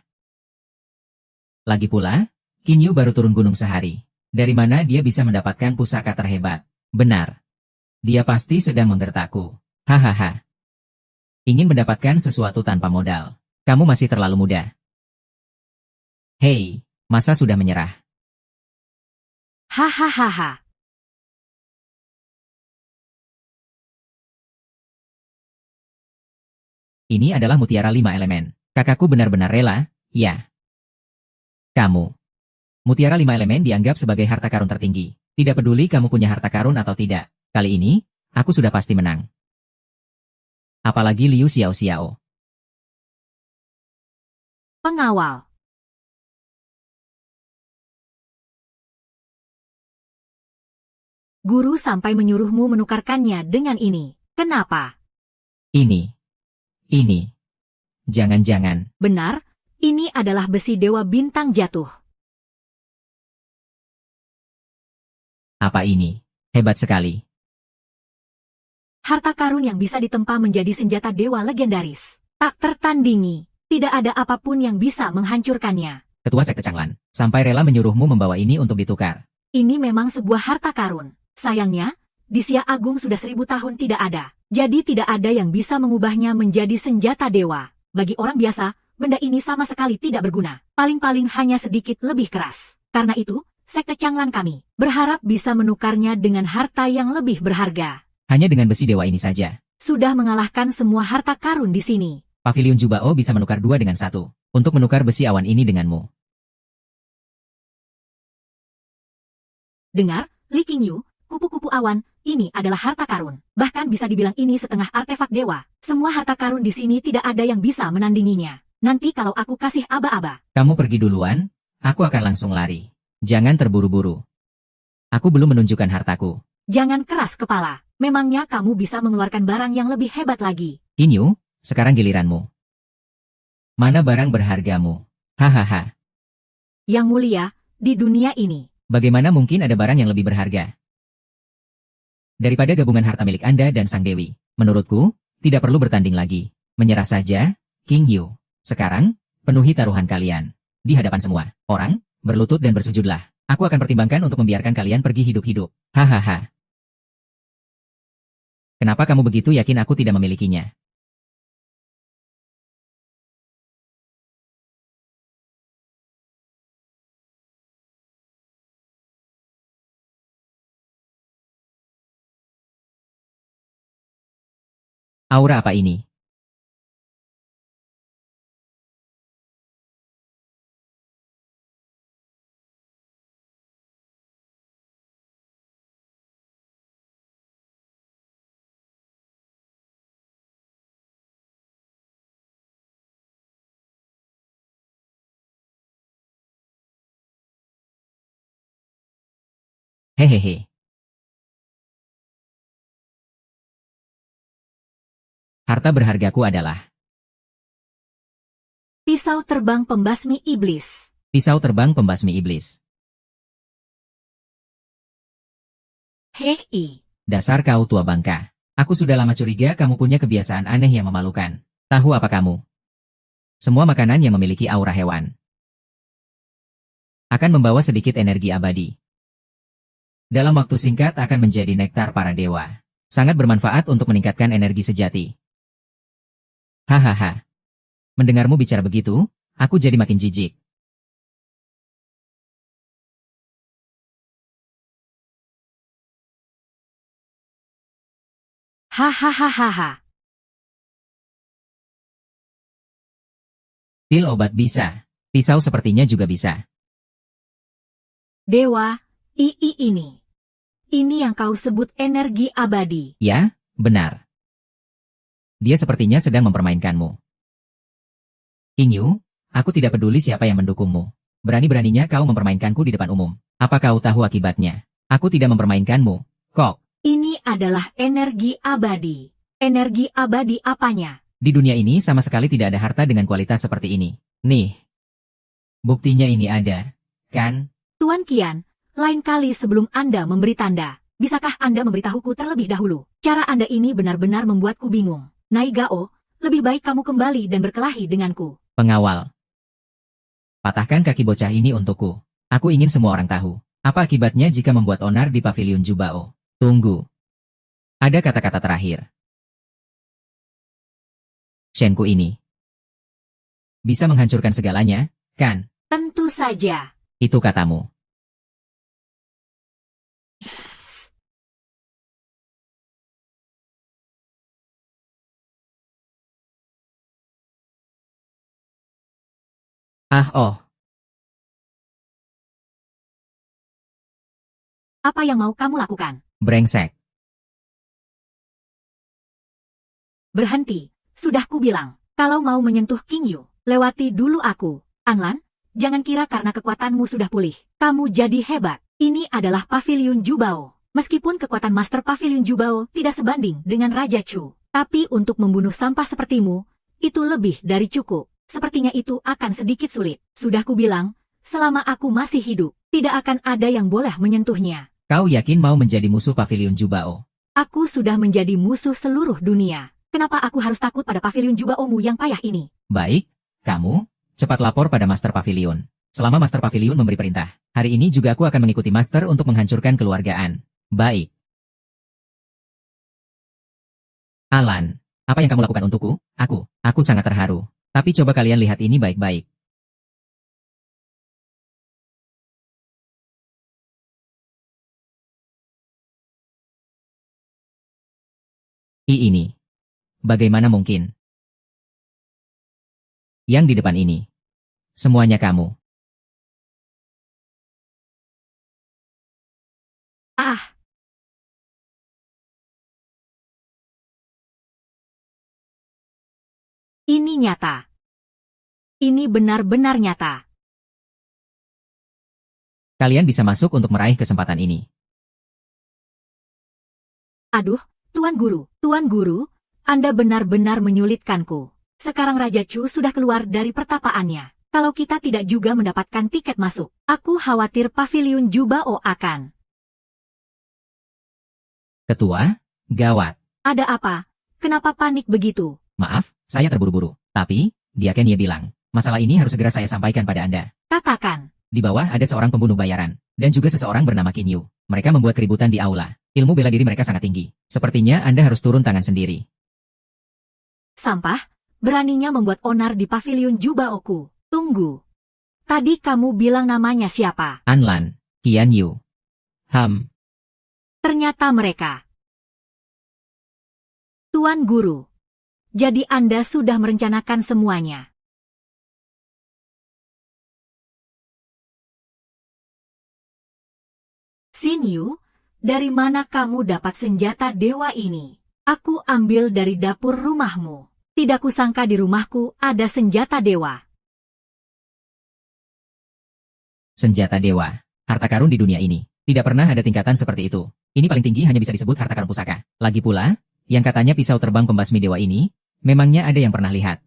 Lagi pula, Kinyu baru turun gunung sehari. Dari mana dia bisa mendapatkan pusaka terhebat? Benar. Dia pasti sedang menggertakku. Hahaha. Ingin mendapatkan sesuatu tanpa modal. Kamu masih terlalu muda. Hei, masa sudah menyerah? Hahaha. Ini adalah mutiara 5 elemen. Kakakku benar-benar rela, ya. Kamu. Mutiara 5 elemen dianggap sebagai harta karun tertinggi. Tidak peduli kamu punya harta karun atau tidak. Kali ini, aku sudah pasti menang. Apalagi Liu Xiao Xiao. Pengawal. Guru sampai menyuruhmu menukarkannya dengan ini. Kenapa? Ini. Jangan-jangan. Benar, ini adalah besi dewa bintang jatuh. Apa ini? Hebat sekali. Harta karun yang bisa ditempa menjadi senjata dewa legendaris. Tak tertandingi. Tidak ada apapun yang bisa menghancurkannya. Ketua Sekte Changlan, sampai rela menyuruhmu membawa ini untuk ditukar. Ini memang sebuah harta karun. Sayangnya, di Xia Agung sudah 1000 tahun tidak ada. Jadi tidak ada yang bisa mengubahnya menjadi senjata dewa. Bagi orang biasa, benda ini sama sekali tidak berguna. Paling-paling hanya sedikit lebih keras. Karena itu, Sekte Changlan kami berharap bisa menukarnya dengan harta yang lebih berharga. Hanya dengan besi dewa ini saja. Sudah mengalahkan semua harta karun di sini. Pavilion Jubao bisa menukar 2 dengan 1. Untuk menukar besi awan ini denganmu. Dengar, Li Qingyu, kupu-kupu awan, ini adalah harta karun. Bahkan bisa dibilang ini setengah artefak dewa. Semua harta karun di sini tidak ada yang bisa menandinginya. Nanti kalau aku kasih aba-aba. Kamu pergi duluan, aku akan langsung lari. Jangan terburu-buru. Aku belum menunjukkan hartaku. Jangan keras kepala. Memangnya kamu bisa mengeluarkan barang yang lebih hebat lagi? Kinyu, sekarang giliranmu. Mana barang berhargamu? Hahaha. Yang mulia, di dunia ini. Bagaimana mungkin ada barang yang lebih berharga daripada gabungan harta milik Anda dan Sang Dewi? Menurutku, tidak perlu bertanding lagi. Menyerah saja, King Yu. Sekarang, penuhi taruhan kalian. Di hadapan semua orang, berlutut dan bersujudlah. Aku akan pertimbangkan untuk membiarkan kalian pergi hidup-hidup. Hahaha. Kenapa kamu begitu yakin aku tidak memilikinya? Aura apa ini? Hehehe. Harta berhargaku adalah Pisau terbang pembasmi iblis. pisau terbang pembasmi iblis. Hei. Dasar kau tua bangka. Aku sudah lama curiga kamu punya kebiasaan aneh yang memalukan. Tahu apa kamu? Semua makanan yang memiliki aura hewan akan membawa sedikit energi abadi. Dalam waktu singkat akan menjadi nektar para dewa. Sangat bermanfaat untuk meningkatkan energi sejati. Hahaha. Mendengarmu bicara begitu, aku jadi makin jijik. Hahaha. Pil obat bisa. Pisau sepertinya juga bisa. Dewa, ini. Ini yang kau sebut energi abadi. Ya, benar. Dia sepertinya sedang mempermainkanmu. King Yu, aku tidak peduli siapa yang mendukungmu. Berani-beraninya kau mempermainkanku di depan umum. Apa kau tahu akibatnya? Aku tidak mempermainkanmu. Kok, Ini adalah energi abadi. Energi abadi apanya? di dunia ini sama sekali tidak ada harta dengan kualitas seperti ini. Nih. Buktinya ini ada, kan? Tuan Qian, lain kali sebelum Anda memberi tanda, bisakah Anda memberitahuku terlebih dahulu? Cara Anda ini benar-benar membuatku bingung. Nai Gao, lebih baik kamu kembali dan berkelahi denganku. Pengawal. Patahkan kaki bocah ini untukku. Aku ingin semua orang tahu. Apa akibatnya jika membuat onar di pavilion Jubao? Tunggu. Ada kata-kata terakhir. Shenku ini bisa menghancurkan segalanya, kan? Tentu saja. Itu katamu. Ah oh, Apa yang mau kamu lakukan? brengsek. Berhenti, sudah kubilang. Kalau mau menyentuh King Yu, lewati dulu aku. Anlan, jangan kira karena kekuatanmu sudah pulih, kamu jadi hebat. Ini adalah pavilion Jubao. Meskipun kekuatan Master Pavilion Jubao tidak sebanding dengan Raja Chu, tapi untuk membunuh sampah sepertimu, itu lebih dari cukup. Sepertinya itu akan sedikit sulit. Sudah kubilang, selama aku masih hidup, tidak akan ada yang boleh menyentuhnya. Kau yakin mau menjadi musuh pavilion Jubao? Aku sudah menjadi musuh seluruh dunia. Kenapa aku harus takut pada pavilion Jubaomu yang payah ini? Baik, kamu, cepat lapor pada Master Pavilion. Selama Master Pavilion memberi perintah, hari ini juga aku akan mengikuti Master untuk menghancurkan keluargaan. Baik. Alan, apa yang kamu lakukan untukku? Aku sangat terharu. Tapi coba kalian lihat ini baik-baik. Ini. Bagaimana mungkin? Yang di depan ini. Semuanya kamu. Ah, ini nyata. Ini benar-benar nyata. Kalian bisa masuk untuk meraih kesempatan ini. Aduh, Tuan Guru, Anda benar-benar menyulitkanku. Sekarang Raja Chu sudah keluar dari pertapaannya. Kalau kita tidak juga mendapatkan tiket masuk, aku khawatir paviliun Jubao akan. Ketua, gawat. Ada apa? Kenapa panik begitu? Maaf, saya terburu-buru. Tapi, dia Kenya bilang, masalah ini harus segera saya sampaikan pada Anda. Katakan. Di bawah ada seorang pembunuh bayaran, dan juga seseorang bernama Qin Yu. Mereka membuat keributan di aula. Ilmu bela diri mereka sangat tinggi. Sepertinya Anda harus turun tangan sendiri. Sampah, beraninya membuat onar di paviliun Jubaoku. Tunggu. Tadi kamu bilang namanya siapa? Anlan, Qian Yu. Ternyata mereka. Tuan Guru. Jadi Anda sudah merencanakan semuanya. Xin Yu, dari mana kamu dapat senjata dewa ini? Aku ambil dari dapur rumahmu. Tidak kusangka di rumahku ada senjata dewa. Senjata dewa. Harta karun di dunia ini. Tidak pernah ada tingkatan seperti itu. Ini paling tinggi hanya bisa disebut harta karun pusaka. Lagi pula, yang katanya pisau terbang pembasmi dewa ini, memangnya ada yang pernah lihat?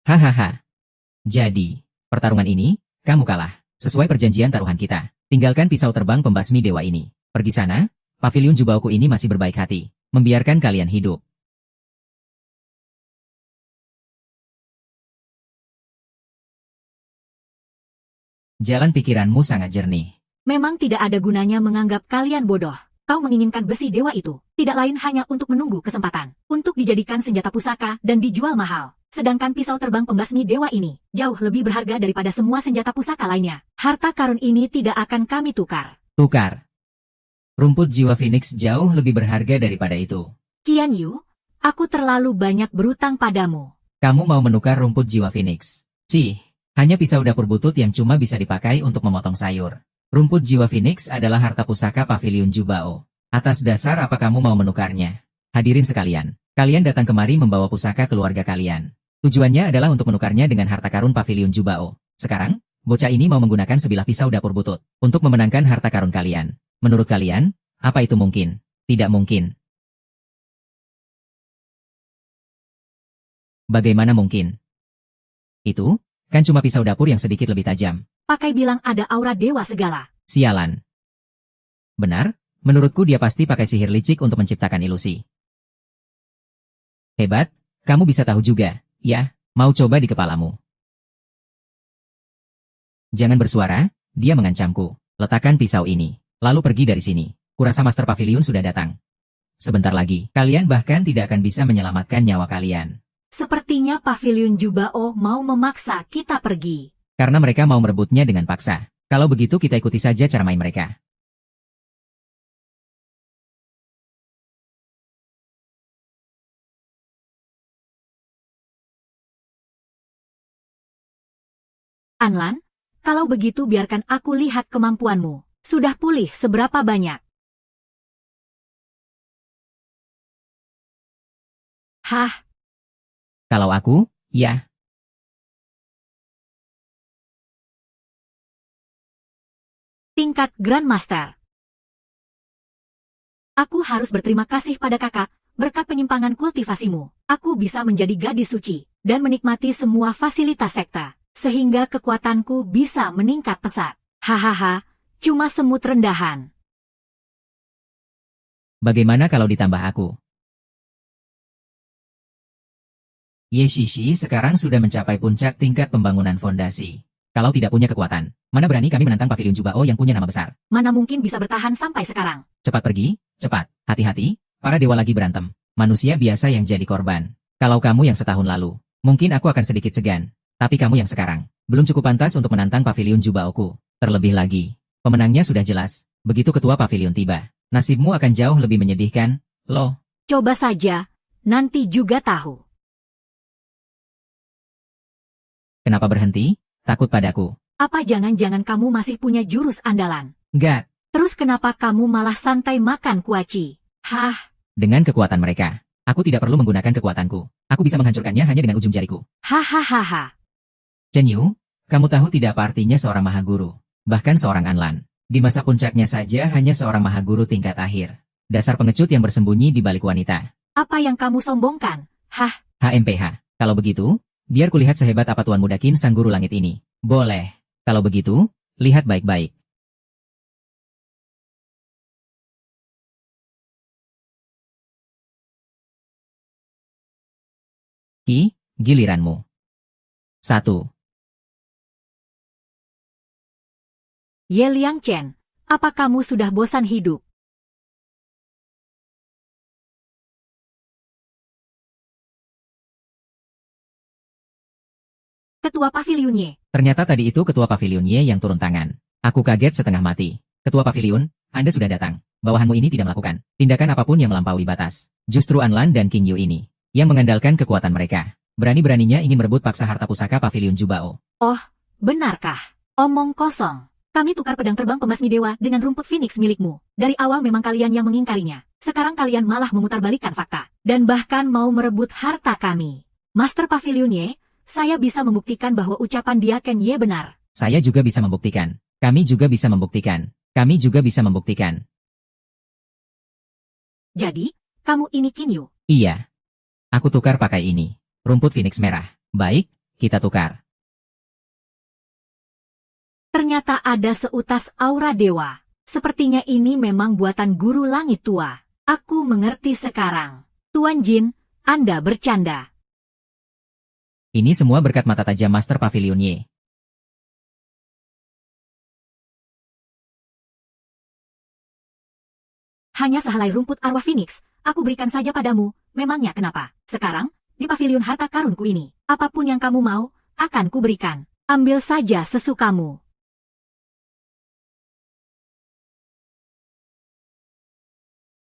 Hahaha. Jadi, pertarungan ini, kamu kalah. Sesuai perjanjian taruhan kita. Tinggalkan pisau terbang pembasmi dewa ini. Pergi sana, paviliun Jubaoku ini masih berbaik hati. Membiarkan kalian hidup. Jalan pikiranmu sangat jernih. Memang tidak ada gunanya menganggap kalian bodoh. Kau menginginkan besi dewa itu, tidak lain hanya untuk menunggu kesempatan, untuk dijadikan senjata pusaka dan dijual mahal. Sedangkan pisau terbang pembasmi dewa ini, jauh lebih berharga daripada semua senjata pusaka lainnya. Harta karun ini tidak akan kami tukar. Tukar. Rumput jiwa Phoenix jauh lebih berharga daripada itu. Qian Yu, aku terlalu banyak berutang padamu. Kamu mau menukar rumput jiwa Phoenix? Cih. Hanya pisau dapur butut yang cuma bisa dipakai untuk memotong sayur. Rumput jiwa Phoenix adalah harta pusaka paviliun Jubao. Atas dasar apa kamu mau menukarnya? Hadirin sekalian, kalian datang kemari membawa pusaka keluarga kalian. Tujuannya adalah untuk menukarnya dengan harta karun paviliun Jubao. Sekarang, bocah ini mau menggunakan sebilah pisau dapur butut untuk memenangkan harta karun kalian. Menurut kalian, apa itu mungkin? Tidak mungkin. Bagaimana mungkin? Itu kan cuma pisau dapur yang sedikit lebih tajam. Pakai bilang ada aura dewa segala. Sialan. Benar, menurutku dia pasti pakai sihir licik untuk menciptakan ilusi. Hebat, kamu bisa tahu juga. Ya, mau coba di kepalamu. Jangan bersuara, dia mengancamku. Letakkan pisau ini, lalu pergi dari sini. Kurasa Master Pavilion sudah datang. Sebentar lagi, kalian bahkan tidak akan bisa menyelamatkan nyawa kalian. Sepertinya paviliun Jubao mau memaksa kita pergi. Karena mereka mau merebutnya dengan paksa. Kalau begitu kita ikuti saja cara main mereka. Anlan, kalau begitu biarkan aku lihat kemampuanmu. Sudah pulih seberapa banyak? Hah? Kalau aku, ya. Tingkat Grandmaster. Aku harus berterima kasih pada kakak, berkat penyimpangan kultivasimu. Aku bisa menjadi gadis suci, dan menikmati semua fasilitas sekta, sehingga kekuatanku bisa meningkat pesat. Hahaha, cuma semut rendahan. Bagaimana kalau ditambah aku? Ye Shishi sekarang sudah mencapai puncak tingkat pembangunan fondasi. Kalau tidak punya kekuatan, mana berani kami menantang paviliun Jubao yang punya nama besar? Mana mungkin bisa bertahan sampai sekarang? Cepat pergi, cepat, hati-hati, para dewa lagi berantem. Manusia biasa yang jadi korban. Kalau kamu yang setahun lalu, mungkin aku akan sedikit segan. Tapi kamu yang sekarang, belum cukup pantas untuk menantang paviliun Jubaoku. Terlebih lagi, pemenangnya sudah jelas. Begitu ketua paviliun tiba, nasibmu akan jauh lebih menyedihkan, loh. Coba saja, nanti juga tahu. Kenapa berhenti? Takut padaku? Apa jangan-jangan kamu masih punya jurus andalan? Enggak. Terus kenapa kamu malah santai makan kuaci? Hah? Dengan kekuatan mereka, aku tidak perlu menggunakan kekuatanku. Aku bisa menghancurkannya hanya dengan ujung jariku. Hahaha. Chen Yu, kamu tahu tidak apa artinya seorang maha guru, bahkan seorang Anlan. Di masa puncaknya saja hanya seorang mahaguru tingkat akhir. Dasar pengecut yang bersembunyi di balik wanita. Apa yang kamu sombongkan? Hah? HMPH. Kalau begitu, biar kulihat sehebat apa Tuan Muda Qin sang guru langit ini. Boleh. Kalau begitu, lihat baik-baik. Giliranmu. 1. Ye Liang Chen, apa kamu sudah bosan hidup? Ketua Pavilion Ye. Ternyata tadi itu Ketua Pavilion Ye yang turun tangan. Aku kaget setengah mati. Ketua Pavilion, Anda sudah datang. Bawahanmu ini tidak melakukan tindakan apapun yang melampaui batas. Justru Anlan dan Qin Yu ini yang mengandalkan kekuatan mereka. Berani-beraninya ingin merebut paksa harta pusaka Pavilion Jubao. Oh, benarkah? Omong kosong. Kami tukar pedang terbang pembasmi dewa dengan rumput Phoenix milikmu. Dari awal memang kalian yang mengingkarinya. Sekarang kalian malah memutarbalikkan fakta. Dan bahkan mau merebut harta kami. Master Pavilion Ye, saya bisa membuktikan bahwa ucapan dia Ken Ye benar. Saya juga bisa membuktikan. Kami juga bisa membuktikan. Kami juga bisa membuktikan. Jadi, kamu ini Qin Yu? Iya. Aku tukar pakai ini. Rumput Phoenix merah. Baik, kita tukar. Ternyata ada seutas aura dewa. Sepertinya ini memang buatan guru langit tua. Aku mengerti sekarang. Tuan Jin, Anda bercanda. Ini semua berkat mata tajam Master Pavilion Ye. Hanya sehelai rumput arwah Phoenix, aku berikan saja padamu, memangnya kenapa? Sekarang, di pavilion harta karunku ini, apapun yang kamu mau, akan kuberikan. Ambil saja sesukamu.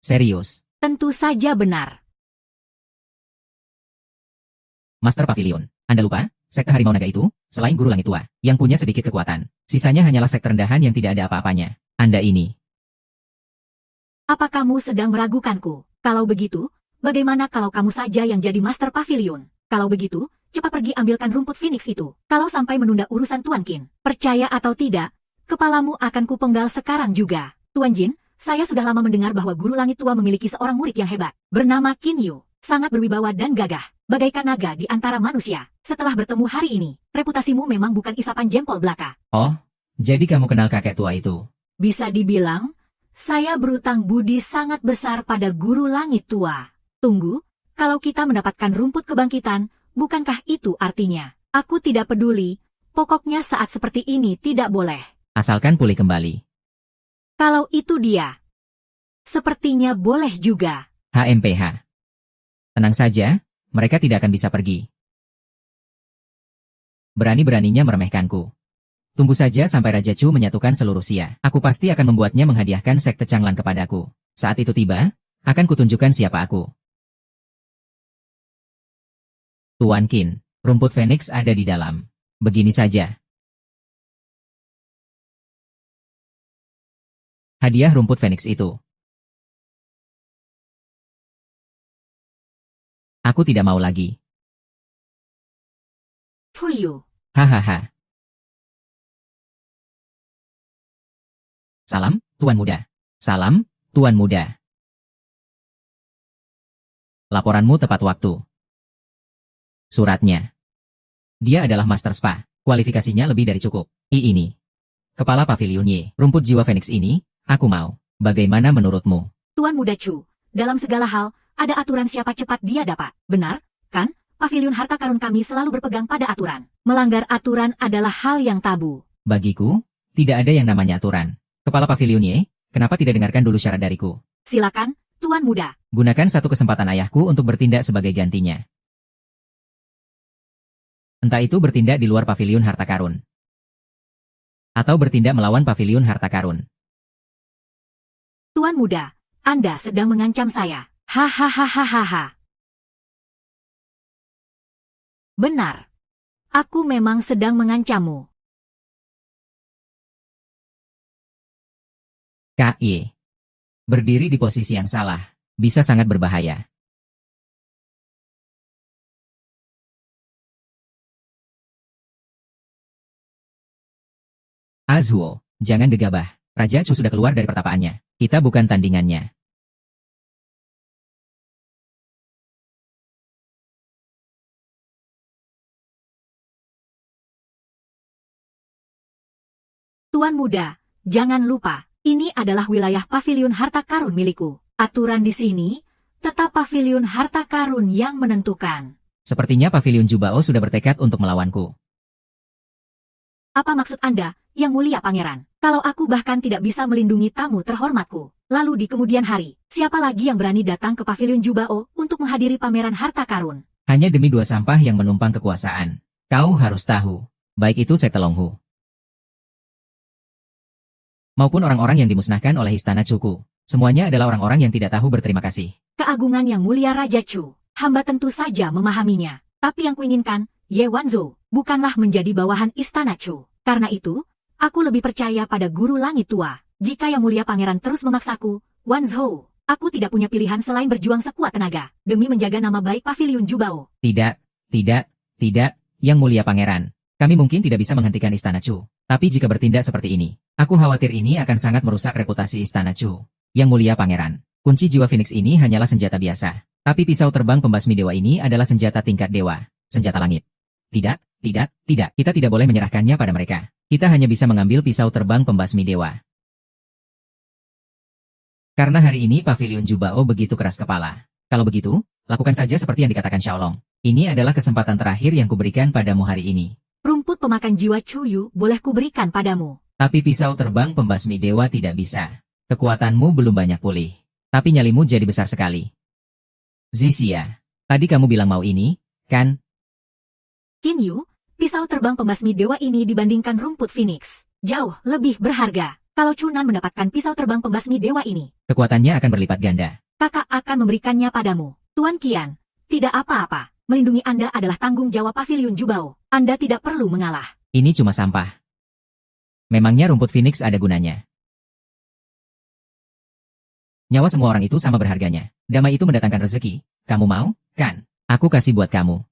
Serius. Tentu saja benar. Master Pavilion, Anda lupa, sekte harimau naga itu, selain guru langit tua, yang punya sedikit kekuatan, sisanya hanyalah sekte rendahan yang tidak ada apa-apanya. Anda ini. Apa kamu sedang meragukanku? Kalau begitu, bagaimana kalau kamu saja yang jadi Master Pavilion? Kalau begitu, cepat pergi ambilkan rumput Phoenix itu. Kalau sampai menunda urusan Tuan Qin, percaya atau tidak, kepalamu akan kupenggal sekarang juga. Tuan Jin, saya sudah lama mendengar bahwa guru langit tua memiliki seorang murid yang hebat, bernama Qin Yu. Sangat berwibawa dan gagah, bagaikan naga di antara manusia. Setelah bertemu hari ini, reputasimu memang bukan isapan jempol belaka. Oh, jadi kamu kenal kakek tua itu? Bisa dibilang, saya berutang budi sangat besar pada guru langit tua. Tunggu, kalau kita mendapatkan rumput kebangkitan, bukankah itu artinya? Aku tidak peduli, pokoknya saat seperti ini tidak boleh. Asalkan pulih kembali. Kalau itu dia, sepertinya boleh juga. HMPH. Tenang saja, mereka tidak akan bisa pergi. Berani-beraninya meremehkanku. Tunggu saja sampai Raja Chu menyatukan seluruh Xia. Aku pasti akan membuatnya menghadiahkan sekte Changlan kepadaku. Saat itu tiba, akan kutunjukkan siapa aku. Tuan Qin, rumput Phoenix ada di dalam. Begini saja. Hadiah rumput Phoenix itu. Aku tidak mau lagi. Fuyu. Hahaha. Salam, Tuan Muda. Salam, Tuan Muda. Laporanmu tepat waktu. Suratnya. Dia adalah Master Spa. Kualifikasinya lebih dari cukup. Ini. Kepala Pavilion Ye. Rumput jiwa Phoenix ini, aku mau. Bagaimana menurutmu? Tuan Muda Chu, dalam segala hal, ada aturan siapa cepat dia dapat. Benar, kan? Pavilion harta karun kami selalu berpegang pada aturan. Melanggar aturan adalah hal yang tabu. Bagiku, tidak ada yang namanya aturan. Kepala Pavilion Ye, kenapa tidak dengarkan dulu syarat dariku? Silakan, Tuan Muda. Gunakan satu kesempatan ayahku untuk bertindak sebagai gantinya. Entah itu bertindak di luar Pavilion harta karun. Atau bertindak melawan Pavilion harta karun. Tuan Muda, Anda sedang mengancam saya. Hahaha. Benar. Aku memang sedang mengancammu. K.I. Berdiri di posisi yang salah, bisa sangat berbahaya. Azuo, jangan gegabah. Raja Chu sudah keluar dari pertapaannya. Kita bukan tandingannya. Tuan muda, jangan lupa, ini adalah wilayah paviliun harta karun milikku. Aturan di sini, tetap paviliun harta karun yang menentukan. Sepertinya paviliun Jubao sudah bertekad untuk melawanku. Apa maksud Anda, Yang Mulia Pangeran? Kalau aku bahkan tidak bisa melindungi tamu terhormatku. Lalu di kemudian hari, siapa lagi yang berani datang ke paviliun Jubao untuk menghadiri pameran harta karun? Hanya demi 2 sampah yang menumpang kekuasaan. Kau harus tahu. Baik itu Sekte Longhu maupun orang-orang yang dimusnahkan oleh Istana Cuku. Semuanya adalah orang-orang yang tidak tahu berterima kasih. Keagungan Yang Mulia Raja Chu, hamba tentu saja memahaminya. Tapi yang kuinginkan, Ye Wanzhou, bukanlah menjadi bawahan Istana Chu. Karena itu, aku lebih percaya pada Guru Langit Tua. Jika Yang Mulia Pangeran terus memaksaku, Wanzhou, aku tidak punya pilihan selain berjuang sekuat tenaga, demi menjaga nama baik paviliun Jubao. Tidak, Yang Mulia Pangeran. Kami mungkin tidak bisa menghentikan Istana Chu. Tapi jika bertindak seperti ini, aku khawatir ini akan sangat merusak reputasi Istana Chu. Yang Mulia Pangeran, kunci jiwa Phoenix ini hanyalah senjata biasa. Tapi pisau terbang pembasmi dewa ini adalah senjata tingkat dewa, senjata langit. Tidak. Kita tidak boleh menyerahkannya pada mereka. Kita hanya bisa mengambil pisau terbang pembasmi dewa. Karena hari ini paviliun Jubao begitu keras kepala. Kalau begitu, lakukan saja seperti yang dikatakan Xiaolong. Ini adalah kesempatan terakhir yang kuberikan padamu hari ini. Rumput pemakan jiwa Chuyu boleh kuberikan padamu. Tapi pisau terbang pembasmi dewa tidak bisa. Kekuatanmu belum banyak pulih. Tapi nyalimu jadi besar sekali. Zixia, tadi kamu bilang mau ini, kan? Qin Yu, pisau terbang pembasmi dewa ini dibandingkan rumput Phoenix jauh lebih berharga. Kalau Chunan mendapatkan pisau terbang pembasmi dewa ini, kekuatannya akan berlipat ganda. Kakak akan memberikannya padamu. Tuan Qian, tidak apa-apa. Melindungi Anda adalah tanggung jawab paviliun Jubao. Anda tidak perlu mengalah. Ini cuma sampah. Memangnya rumput Phoenix ada gunanya? Nyawa semua orang itu sama berharganya. Damai itu mendatangkan rezeki. Kamu mau, kan? Aku kasih buat kamu.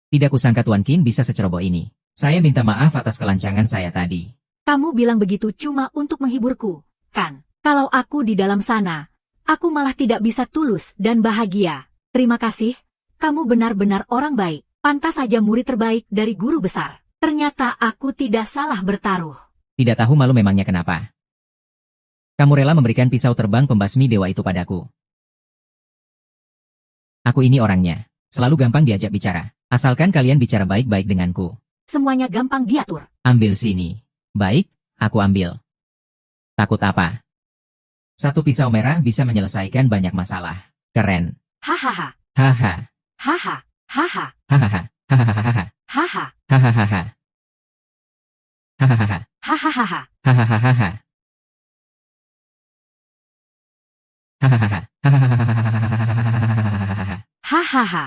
Tidak kusangka Tuan Qin bisa seceroboh ini. Saya minta maaf atas kelancangan saya tadi. Kamu bilang begitu cuma untuk menghiburku, kan? Kalau aku di dalam sana, aku malah tidak bisa tulus dan bahagia. Terima kasih, kamu benar-benar orang baik. Pantas saja murid terbaik dari guru besar. Ternyata aku tidak salah bertaruh. Tidak tahu malu memangnya kenapa. Kamu rela memberikan pisau terbang pembasmi dewa itu padaku. Aku ini orangnya. Selalu gampang diajak bicara. Asalkan kalian bicara baik-baik denganku. Semuanya gampang diatur. Ambil sini. Baik, aku ambil. Takut apa? Satu pisau merah bisa menyelesaikan banyak masalah. Keren. Hahaha. Haha. Haha. Haha. Hahaha. Hahaha. Haha. Hahaha. Hahaha. Hahaha. Hahaha. Hahaha. Hahaha.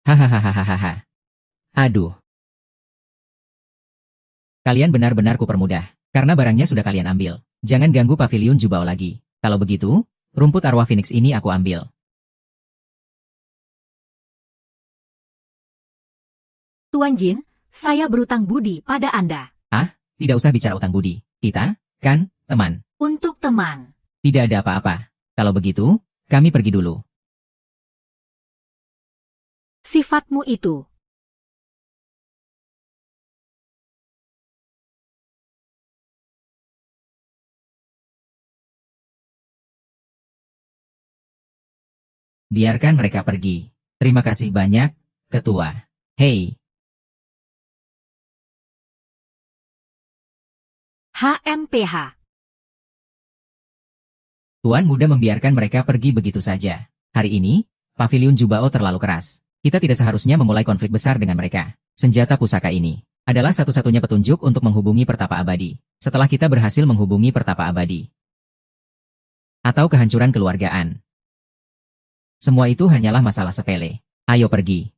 Hahaha. Hahaha. Aduh. Kalian benar-benar kupermudah. Karena barangnya sudah kalian ambil. Jangan ganggu paviliun Jubao lagi. Kalau begitu, rumput arwah Phoenix ini aku ambil. Tuan Jin, saya berutang budi pada Anda. Ah, tidak usah bicara utang budi. Kita, kan, teman. Untuk teman. Tidak ada apa-apa. Kalau begitu, kami pergi dulu. Sifatmu itu. Biarkan mereka pergi. Terima kasih banyak, Ketua. Hei. HMPH. Tuan muda membiarkan mereka pergi begitu saja. Hari ini, paviliun Jubao terlalu keras. Kita tidak seharusnya memulai konflik besar dengan mereka. Senjata pusaka ini adalah satu-satunya petunjuk untuk menghubungi pertapa abadi. Setelah kita berhasil menghubungi pertapa abadi. Atau kehancuran keluargaan. Semua itu hanyalah masalah sepele. Ayo pergi.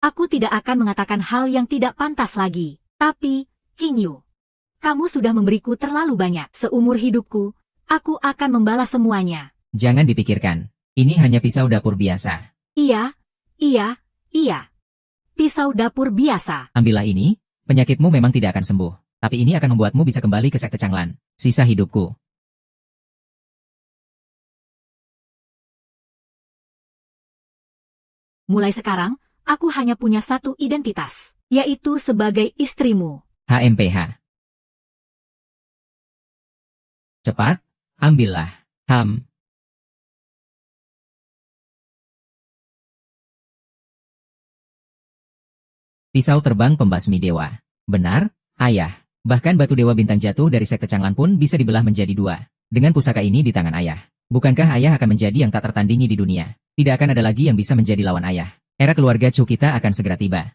Aku tidak akan mengatakan hal yang tidak pantas lagi. Tapi, Qin Yu, Kamu sudah memberiku terlalu banyak. Seumur hidupku, aku akan membalas semuanya. Jangan dipikirkan. Ini hanya pisau dapur biasa. Iya, iya, iya. Pisau dapur biasa. Ambillah ini, penyakitmu memang tidak akan sembuh. Tapi ini akan membuatmu bisa kembali ke sekte Changlan. Sisa hidupku. Mulai sekarang, aku hanya punya satu identitas, yaitu sebagai istrimu. HMPH. Cepat, ambillah. Pisau terbang pembasmi dewa. Benar, ayah. Bahkan batu dewa bintang jatuh dari sekte Changlan pun bisa dibelah menjadi dua. Dengan pusaka ini di tangan ayah. Bukankah ayah akan menjadi yang tak tertandingi di dunia? Tidak akan ada lagi yang bisa menjadi lawan ayah. Era keluarga Chu kita akan segera tiba.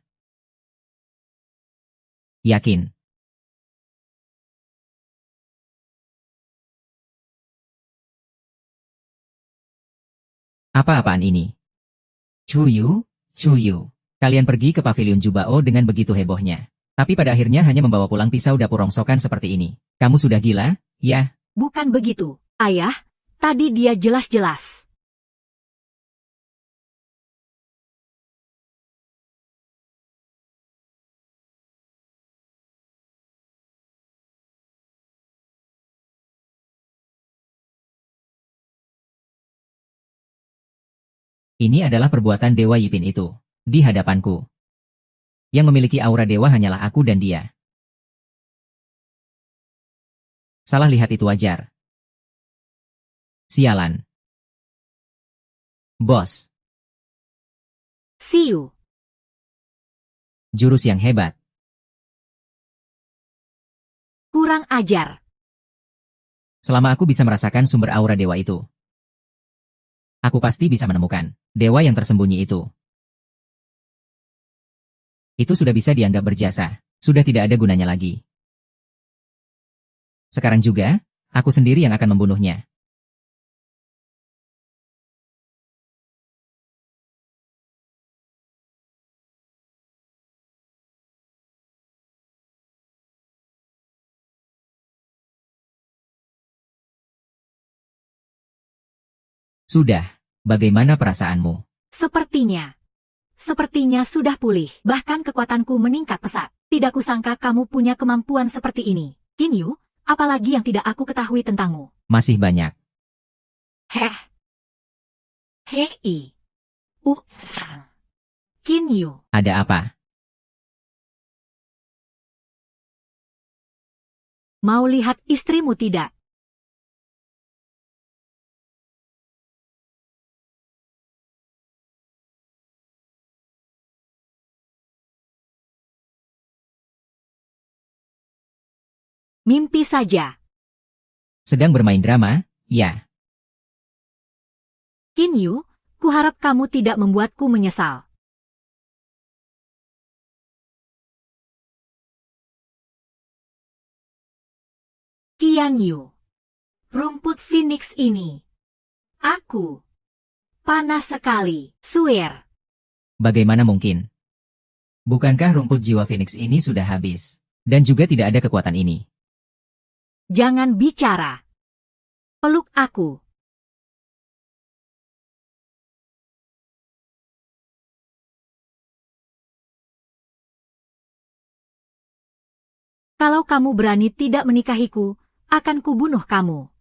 Yakin. Apa-apaan ini? Chuyu, Chuyu. Kalian pergi ke pavilion Jubao dengan begitu hebohnya. Tapi pada akhirnya hanya membawa pulang pisau dapur rongsokan seperti ini. Kamu sudah gila, ya? Bukan begitu, ayah. Tadi dia jelas-jelas. Ini adalah perbuatan Dewa Yipin itu. Di hadapanku. Yang memiliki aura dewa hanyalah aku dan dia. Salah lihat itu wajar. Sialan. Bos. See you. Jurus yang hebat. Kurang ajar. Selama aku bisa merasakan sumber aura dewa itu. Aku pasti bisa menemukan dewa yang tersembunyi itu. Itu sudah bisa dianggap berjasa. Sudah tidak ada gunanya lagi. Sekarang juga, aku sendiri yang akan membunuhnya. Sudah. Bagaimana perasaanmu? Sepertinya sudah pulih. Bahkan kekuatanku meningkat pesat. Tidak kusangka kamu punya kemampuan seperti ini. Kinyu, apalagi yang tidak aku ketahui tentangmu. Masih banyak. Heh. Hei. Kinyu. Ada apa? Mau lihat istrimu tidak? Mimpi saja. Sedang bermain drama? Ya. Kinyu, kuharap kamu tidak membuatku menyesal. Qianyu. Rumput Phoenix ini. Aku. Panas sekali, swear. Bagaimana mungkin? Bukankah rumput jiwa Phoenix ini sudah habis? Dan juga tidak ada kekuatan ini. Jangan bicara. Peluk aku. Kalau kamu berani tidak menikahiku, akan kubunuh kamu.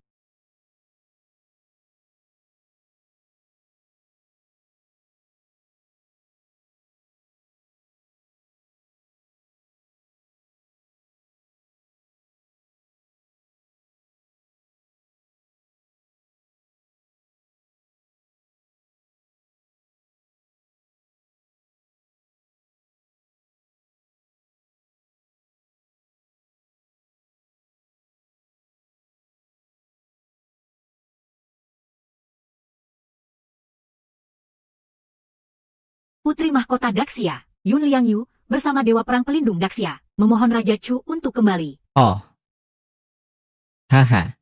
Putri Mahkota Daxia, Yun Liangyu, bersama Dewa Perang Pelindung Daxia, memohon Raja Chu untuk kembali. Oh. Haha.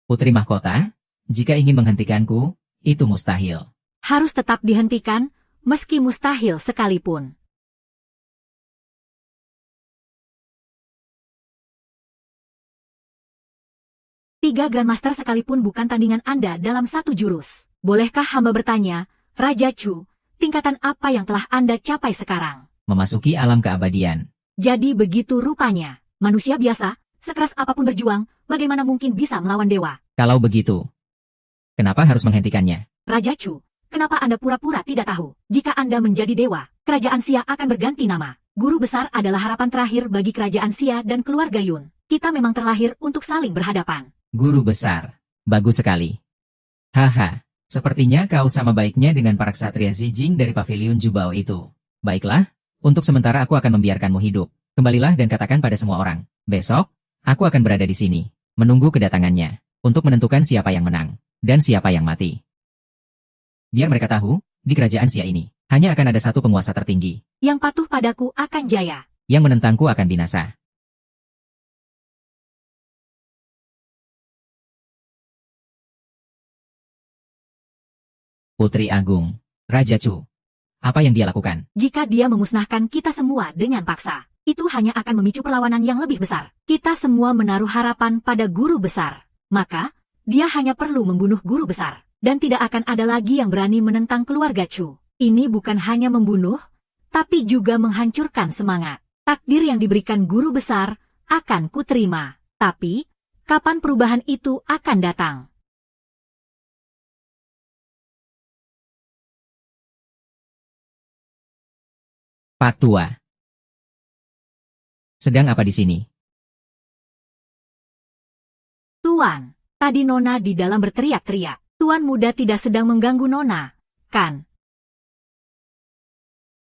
Putri Mahkota, jika ingin menghentikanku, itu mustahil. Harus tetap dihentikan, meski mustahil sekalipun. 3 Grandmaster sekalipun bukan tandingan Anda dalam satu jurus. Bolehkah hamba bertanya, Raja Chu, tingkatan apa yang telah Anda capai sekarang? Memasuki alam keabadian. Jadi begitu rupanya. Manusia biasa, sekeras apapun berjuang, bagaimana mungkin bisa melawan dewa? Kalau begitu, kenapa harus menghentikannya? Raja Chu, kenapa Anda pura-pura tidak tahu? Jika Anda menjadi dewa, kerajaan Xia akan berganti nama. Guru besar adalah harapan terakhir bagi kerajaan Xia dan keluarga Yun. Kita memang terlahir untuk saling berhadapan. Guru besar. Bagus sekali. Haha, sepertinya kau sama baiknya dengan para ksatria Zijing dari pavilion Jubao itu. Baiklah, untuk sementara aku akan membiarkanmu hidup. Kembalilah dan katakan pada semua orang. Besok, aku akan berada di sini, menunggu kedatangannya, untuk menentukan siapa yang menang, dan siapa yang mati. Biar mereka tahu, di kerajaan Xia ini, hanya akan ada satu penguasa tertinggi. Yang patuh padaku akan jaya. Yang menentangku akan binasa. Putri Agung, Raja Chu. Apa yang dia lakukan? Jika dia memusnahkan kita semua dengan paksa, itu hanya akan memicu perlawanan yang lebih besar. Kita semua menaruh harapan pada guru besar. Maka, dia hanya perlu membunuh guru besar. Dan tidak akan ada lagi yang berani menentang keluarga Chu. Ini bukan hanya membunuh, tapi juga menghancurkan semangat. Takdir yang diberikan guru besar akan kuterima. Tapi, kapan perubahan itu akan datang? Pak Tua. Sedang apa di sini? Tuan, tadi Nona di dalam berteriak-teriak. Tuan muda tidak sedang mengganggu Nona, kan?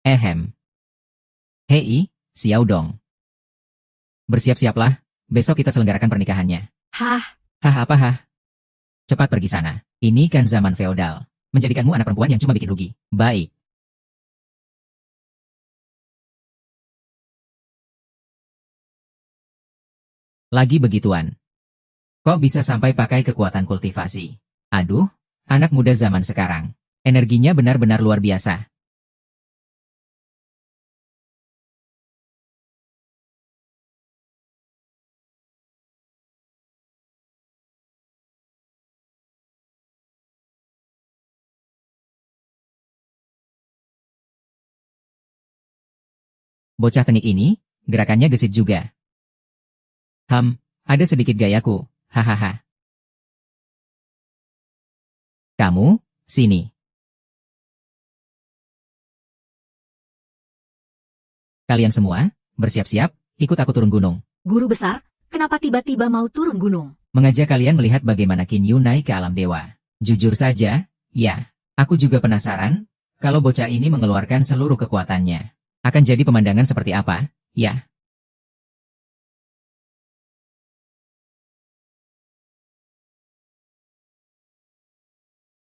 Hei, Xiao Dong. Bersiap-siaplah, besok kita selenggarakan pernikahannya. Hah? Hah apa hah? Cepat pergi sana. Ini kan zaman feodal. Menjadikanmu anak perempuan yang cuma bikin rugi. Baik. Lagi begituan. Kok bisa sampai pakai kekuatan kultivasi? Aduh, anak muda zaman sekarang. Energinya benar-benar luar biasa. Bocah tengik ini, gerakannya gesit juga. Ada sedikit gayaku, hahaha. Kamu, sini. Kalian semua, bersiap-siap, ikut aku turun gunung. Guru besar, kenapa tiba-tiba mau turun gunung? Mengajak kalian melihat bagaimana Qin Yu naik ke alam dewa. Jujur saja, ya, aku juga penasaran, kalau bocah ini mengeluarkan seluruh kekuatannya. Akan jadi pemandangan seperti apa, ya?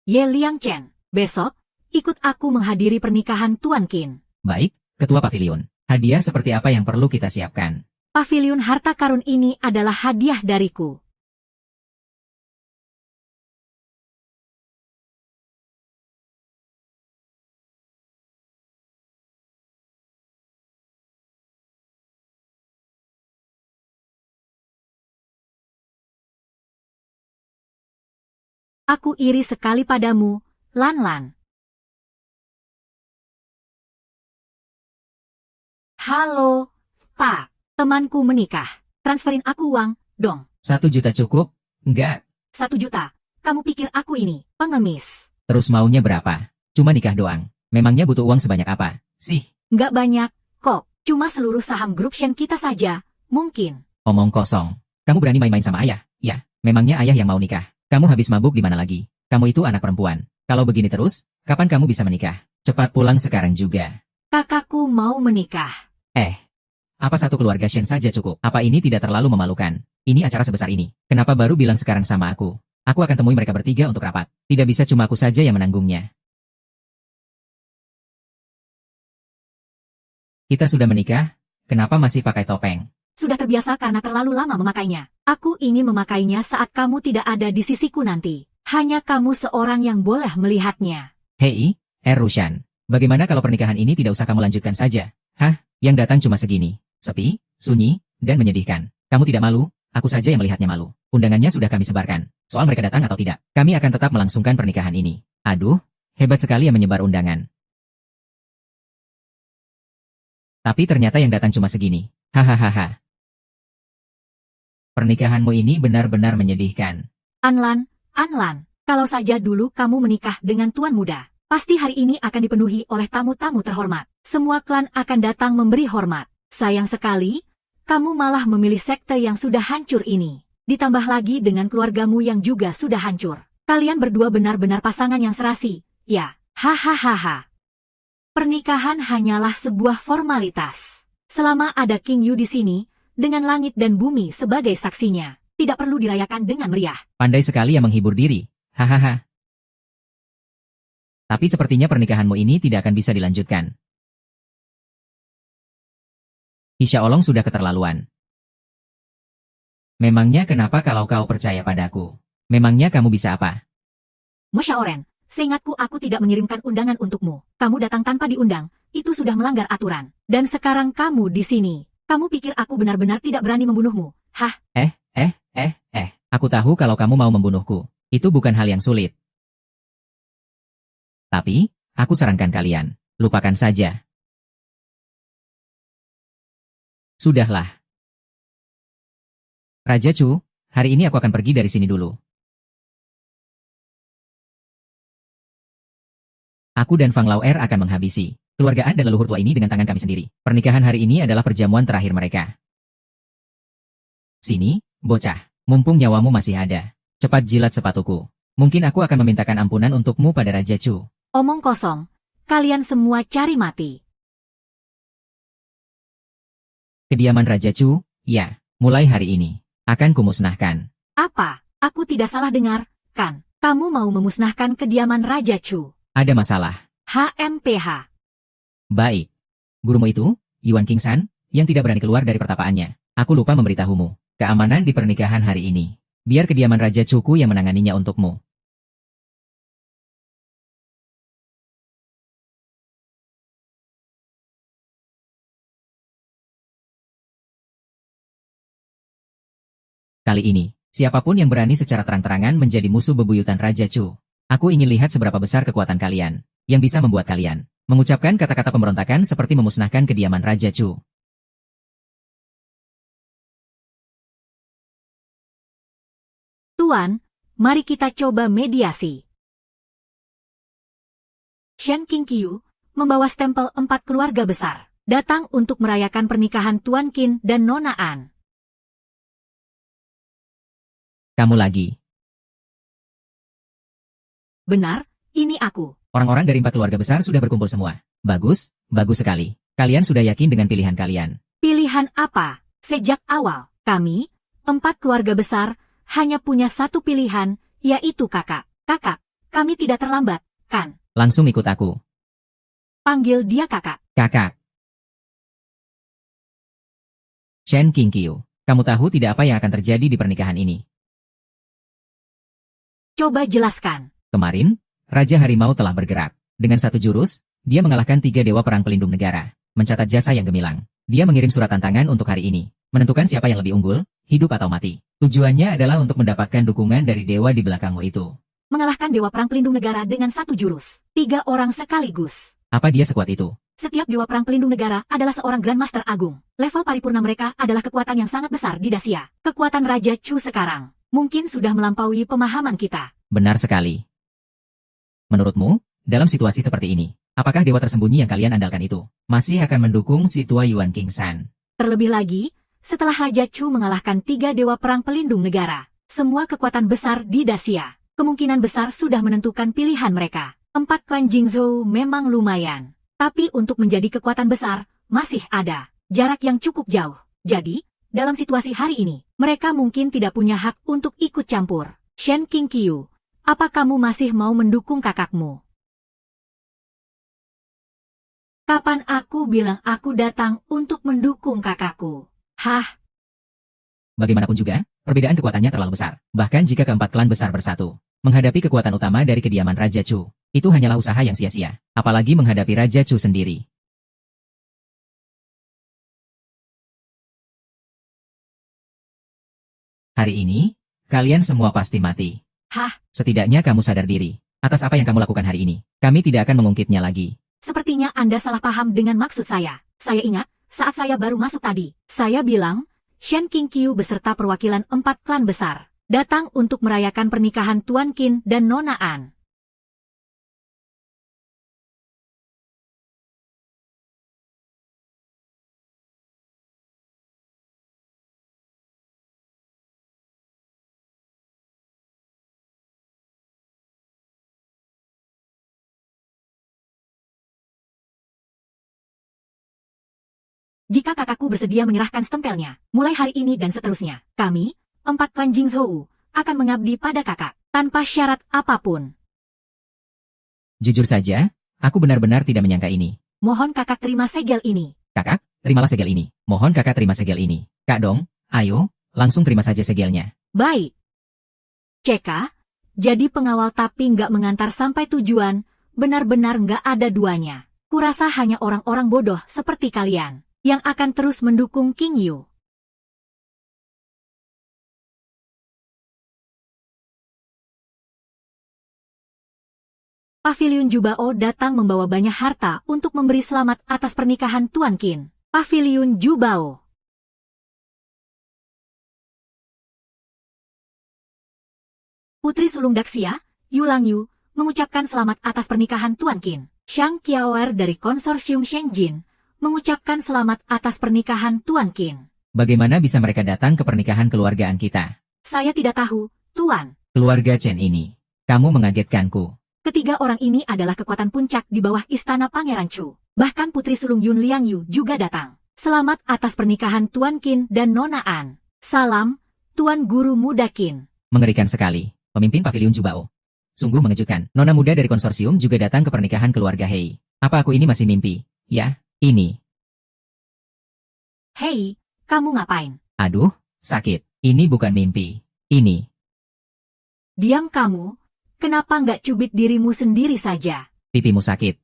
Ye Liang Chen, besok, ikut aku menghadiri pernikahan Tuan Qin. Baik, Ketua Pavilion. Hadiah seperti apa yang perlu kita siapkan? Pavilion harta karun ini adalah hadiah dariku. Aku iri sekali padamu, Lan Lan. Halo, Pak. Temanku menikah. Transferin aku uang, dong. 1 juta cukup? Enggak. 1 juta. Kamu pikir aku ini pengemis? Terus maunya berapa? Cuma nikah doang. Memangnya butuh uang sebanyak apa, sih? Nggak banyak, kok. Cuma seluruh saham grup Shen kita saja, mungkin. Omong kosong. Kamu berani main-main sama ayah? Ya, memangnya ayah yang mau nikah. Kamu habis mabuk di mana lagi? Kamu itu anak perempuan. Kalau begini terus, kapan kamu bisa menikah? Cepat pulang sekarang juga. Kakakku mau menikah. Apa satu keluarga Shen saja cukup? Apa ini tidak terlalu memalukan? Ini acara sebesar ini. Kenapa baru bilang sekarang sama aku? Aku akan temui mereka bertiga untuk rapat. Tidak bisa cuma aku saja yang menanggungnya. Kita sudah menikah, kenapa masih pakai topeng? Sudah terbiasa karena terlalu lama memakainya. Aku ingin memakainya saat kamu tidak ada di sisiku nanti. Hanya kamu seorang yang boleh melihatnya. Hei, Rushan. Bagaimana kalau pernikahan ini tidak usah kamu lanjutkan saja? Hah? Yang datang cuma segini. Sepi, sunyi, dan menyedihkan. Kamu tidak malu? Aku saja yang melihatnya malu. Undangannya sudah kami sebarkan. Soal mereka datang atau tidak, kami akan tetap melangsungkan pernikahan ini. Aduh, hebat sekali yang menyebar undangan. Tapi ternyata yang datang cuma segini. Hahaha. Pernikahanmu ini benar-benar menyedihkan. Anlan, kalau saja dulu kamu menikah dengan tuan muda, pasti hari ini akan dipenuhi oleh tamu-tamu terhormat. Semua klan akan datang memberi hormat. Sayang sekali, kamu malah memilih sekte yang sudah hancur ini. Ditambah lagi dengan keluargamu yang juga sudah hancur. Kalian berdua benar-benar pasangan yang serasi. Ya, hahaha. Pernikahan hanyalah sebuah formalitas. Selama ada King Yu di sini, dengan langit dan bumi sebagai saksinya, tidak perlu dirayakan dengan meriah. Pandai sekali yang menghibur diri. Hahaha. Tapi sepertinya pernikahanmu ini tidak akan bisa dilanjutkan. Hisha Olong sudah keterlaluan. Memangnya kenapa kalau kau percaya padaku? Memangnya kamu bisa apa? Masya Oren, seingatku aku tidak mengirimkan undangan untukmu. Kamu datang tanpa diundang, itu sudah melanggar aturan. Dan sekarang kamu di sini. Kamu pikir aku benar-benar tidak berani membunuhmu? Hah? Aku tahu kalau kamu mau membunuhku. Itu bukan hal yang sulit. Tapi, aku sarankan kalian, lupakan saja. Sudahlah. Raja Chu, hari ini aku akan pergi dari sini dulu. Aku dan Fang Lauer akan menghabisi keluargaan dan leluhur tua ini dengan tangan kami sendiri. Pernikahan hari ini adalah perjamuan terakhir mereka. Sini, bocah, mumpung nyawamu masih ada. Cepat jilat sepatuku. Mungkin aku akan memintakan ampunan untukmu pada Raja Chu. Omong kosong. Kalian semua cari mati. Kediaman Raja Chu, ya, mulai hari ini, akan kumusnahkan. Apa? Aku tidak salah dengar, kan? Kamu mau memusnahkan kediaman Raja Chu? Ada masalah. HMPH. Baik. Gurumu itu, Yuan Kingsan, yang tidak berani keluar dari pertapaannya. Aku lupa memberitahumu, keamanan di pernikahan hari ini. Biar kediaman Raja Chuku yang menanganinya untukmu. Kali ini, siapapun yang berani secara terang-terangan menjadi musuh bebuyutan Raja Chu. Aku ingin lihat seberapa besar kekuatan kalian, yang bisa membuat kalian mengucapkan kata-kata pemberontakan seperti memusnahkan kediaman Raja Chu. Tuan, mari kita coba mediasi. Shen Qingqiu membawa stempel 4 keluarga besar, datang untuk merayakan pernikahan Tuan Qin dan Nona An. Kamu lagi. Benar, ini aku. Orang-orang dari 4 keluarga besar sudah berkumpul semua. Bagus, bagus sekali. Kalian sudah yakin dengan pilihan kalian. Pilihan apa? Sejak awal, kami, 4 keluarga besar, hanya punya satu pilihan, yaitu kakak. Kakak, kami tidak terlambat, kan? Langsung ikut aku. Panggil dia kakak. Kakak. Shen Qingqiu, kamu tahu tidak apa yang akan terjadi di pernikahan ini? Coba jelaskan. Kemarin, Raja Harimau telah bergerak. Dengan satu jurus, dia mengalahkan 3 dewa perang pelindung negara. Mencatat jasa yang gemilang. Dia mengirim surat tantangan untuk hari ini. Menentukan siapa yang lebih unggul, hidup atau mati. Tujuannya adalah untuk mendapatkan dukungan dari dewa di belakangmu itu. Mengalahkan dewa perang pelindung negara dengan satu jurus. 3 orang sekaligus. Apa dia sekuat itu? Setiap dewa perang pelindung negara adalah seorang Grandmaster Agung. Level paripurna mereka adalah kekuatan yang sangat besar di Dacia. Kekuatan Raja Chu sekarang mungkin sudah melampaui pemahaman kita. Benar sekali. Menurutmu, dalam situasi seperti ini, apakah dewa tersembunyi yang kalian andalkan itu masih akan mendukung si tua Yuan Kingsan? Terlebih lagi, setelah Raja Chu mengalahkan 3 dewa perang pelindung negara, semua kekuatan besar di Dacia, kemungkinan besar sudah menentukan pilihan mereka. 4 klan Jingzhou memang lumayan, tapi untuk menjadi kekuatan besar, masih ada jarak yang cukup jauh. Jadi, dalam situasi hari ini, mereka mungkin tidak punya hak untuk ikut campur. Shen Qingqiu, apa kamu masih mau mendukung kakakmu? Kapan aku bilang aku datang untuk mendukung kakakku? Hah? Bagaimanapun juga, perbedaan kekuatannya terlalu besar. Bahkan jika keempat klan besar bersatu, menghadapi kekuatan utama dari kediaman Raja Chu, itu hanyalah usaha yang sia-sia. Apalagi menghadapi Raja Chu sendiri. Hari ini, kalian semua pasti mati. Hah? Setidaknya kamu sadar diri. Atas apa yang kamu lakukan hari ini, kami tidak akan mengungkitnya lagi. Sepertinya Anda salah paham dengan maksud saya. Saya ingat, saat saya baru masuk tadi, saya bilang, Shen Qingqiu beserta perwakilan 4 klan besar datang untuk merayakan pernikahan Tuan Qin dan Nona An. Jika kakakku bersedia menyerahkan stempelnya, mulai hari ini dan seterusnya, kami, 4 klan Jingzhou, akan mengabdi pada kakak, tanpa syarat apapun. Jujur saja, aku benar-benar tidak menyangka ini. Mohon kakak terima segel ini. Kakak, terimalah segel ini. Mohon kakak terima segel ini. Kak Dong, ayo, langsung terima saja segelnya. Baik. CK, jadi pengawal tapi nggak mengantar sampai tujuan, benar-benar nggak ada duanya. Kurasa hanya orang-orang bodoh seperti kalian yang akan terus mendukung King Yu. Paviliun Jubao datang membawa banyak harta untuk memberi selamat atas pernikahan Tuan Qin. Paviliun Jubao. Putri sulung Daxia, Yulang Yu, mengucapkan selamat atas pernikahan Tuan Qin. Shang Qiaoer dari konsorsium Shenjin mengucapkan selamat atas pernikahan Tuan Qin. Bagaimana bisa mereka datang ke pernikahan keluargaan kita? Saya tidak tahu, Tuan. Keluarga Chen ini. Kamu mengagetkanku. Ketiga orang ini adalah kekuatan puncak di bawah istana Pangeran Chu. Bahkan putri sulung Yun Liang Yu juga datang. Selamat atas pernikahan Tuan Qin dan Nona An. Salam, Tuan Guru Muda Qin. Mengerikan sekali. Pemimpin Paviliun Jubao. Sungguh mengejutkan. Nona muda dari konsorsium juga datang ke pernikahan keluarga Hei. Apa aku ini masih mimpi? Ya, ini. Hei, kamu ngapain? Aduh, sakit. Ini bukan mimpi. Ini. Diam kamu. Kenapa nggak cubit dirimu sendiri saja? Pipimu sakit.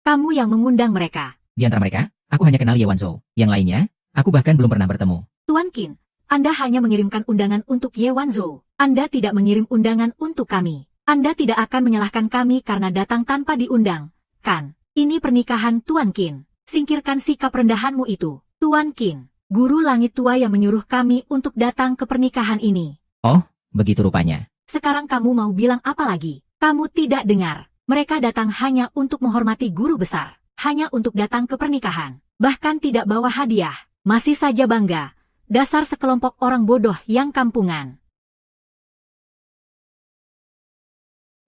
Kamu yang mengundang mereka. Di antara mereka, aku hanya kenal Ye Wanzhou. Yang lainnya, aku bahkan belum pernah bertemu. Tuan Qin, Anda hanya mengirimkan undangan untuk Ye Wanzhou. Anda tidak mengirim undangan untuk kami. Anda tidak akan menyalahkan kami karena datang tanpa diundang, kan? Ini pernikahan Tuan Qin. Singkirkan sikap rendahanmu itu, Tuan Qin. Guru langit tua yang menyuruh kami untuk datang ke pernikahan ini. Oh, begitu rupanya. Sekarang kamu mau bilang apa lagi? Kamu tidak dengar. Mereka datang hanya untuk menghormati guru besar. Hanya untuk datang ke pernikahan. Bahkan tidak bawa hadiah. Masih saja bangga. Dasar sekelompok orang bodoh yang kampungan.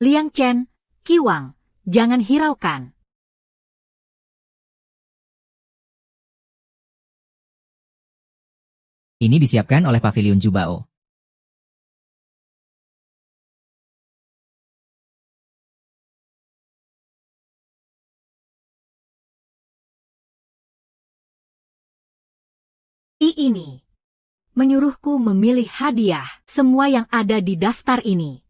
Liang Chen, Qiwang, jangan hiraukan. Ini disiapkan oleh Paviliun Jubao. Ini menyuruhku memilih hadiah semua yang ada di daftar ini.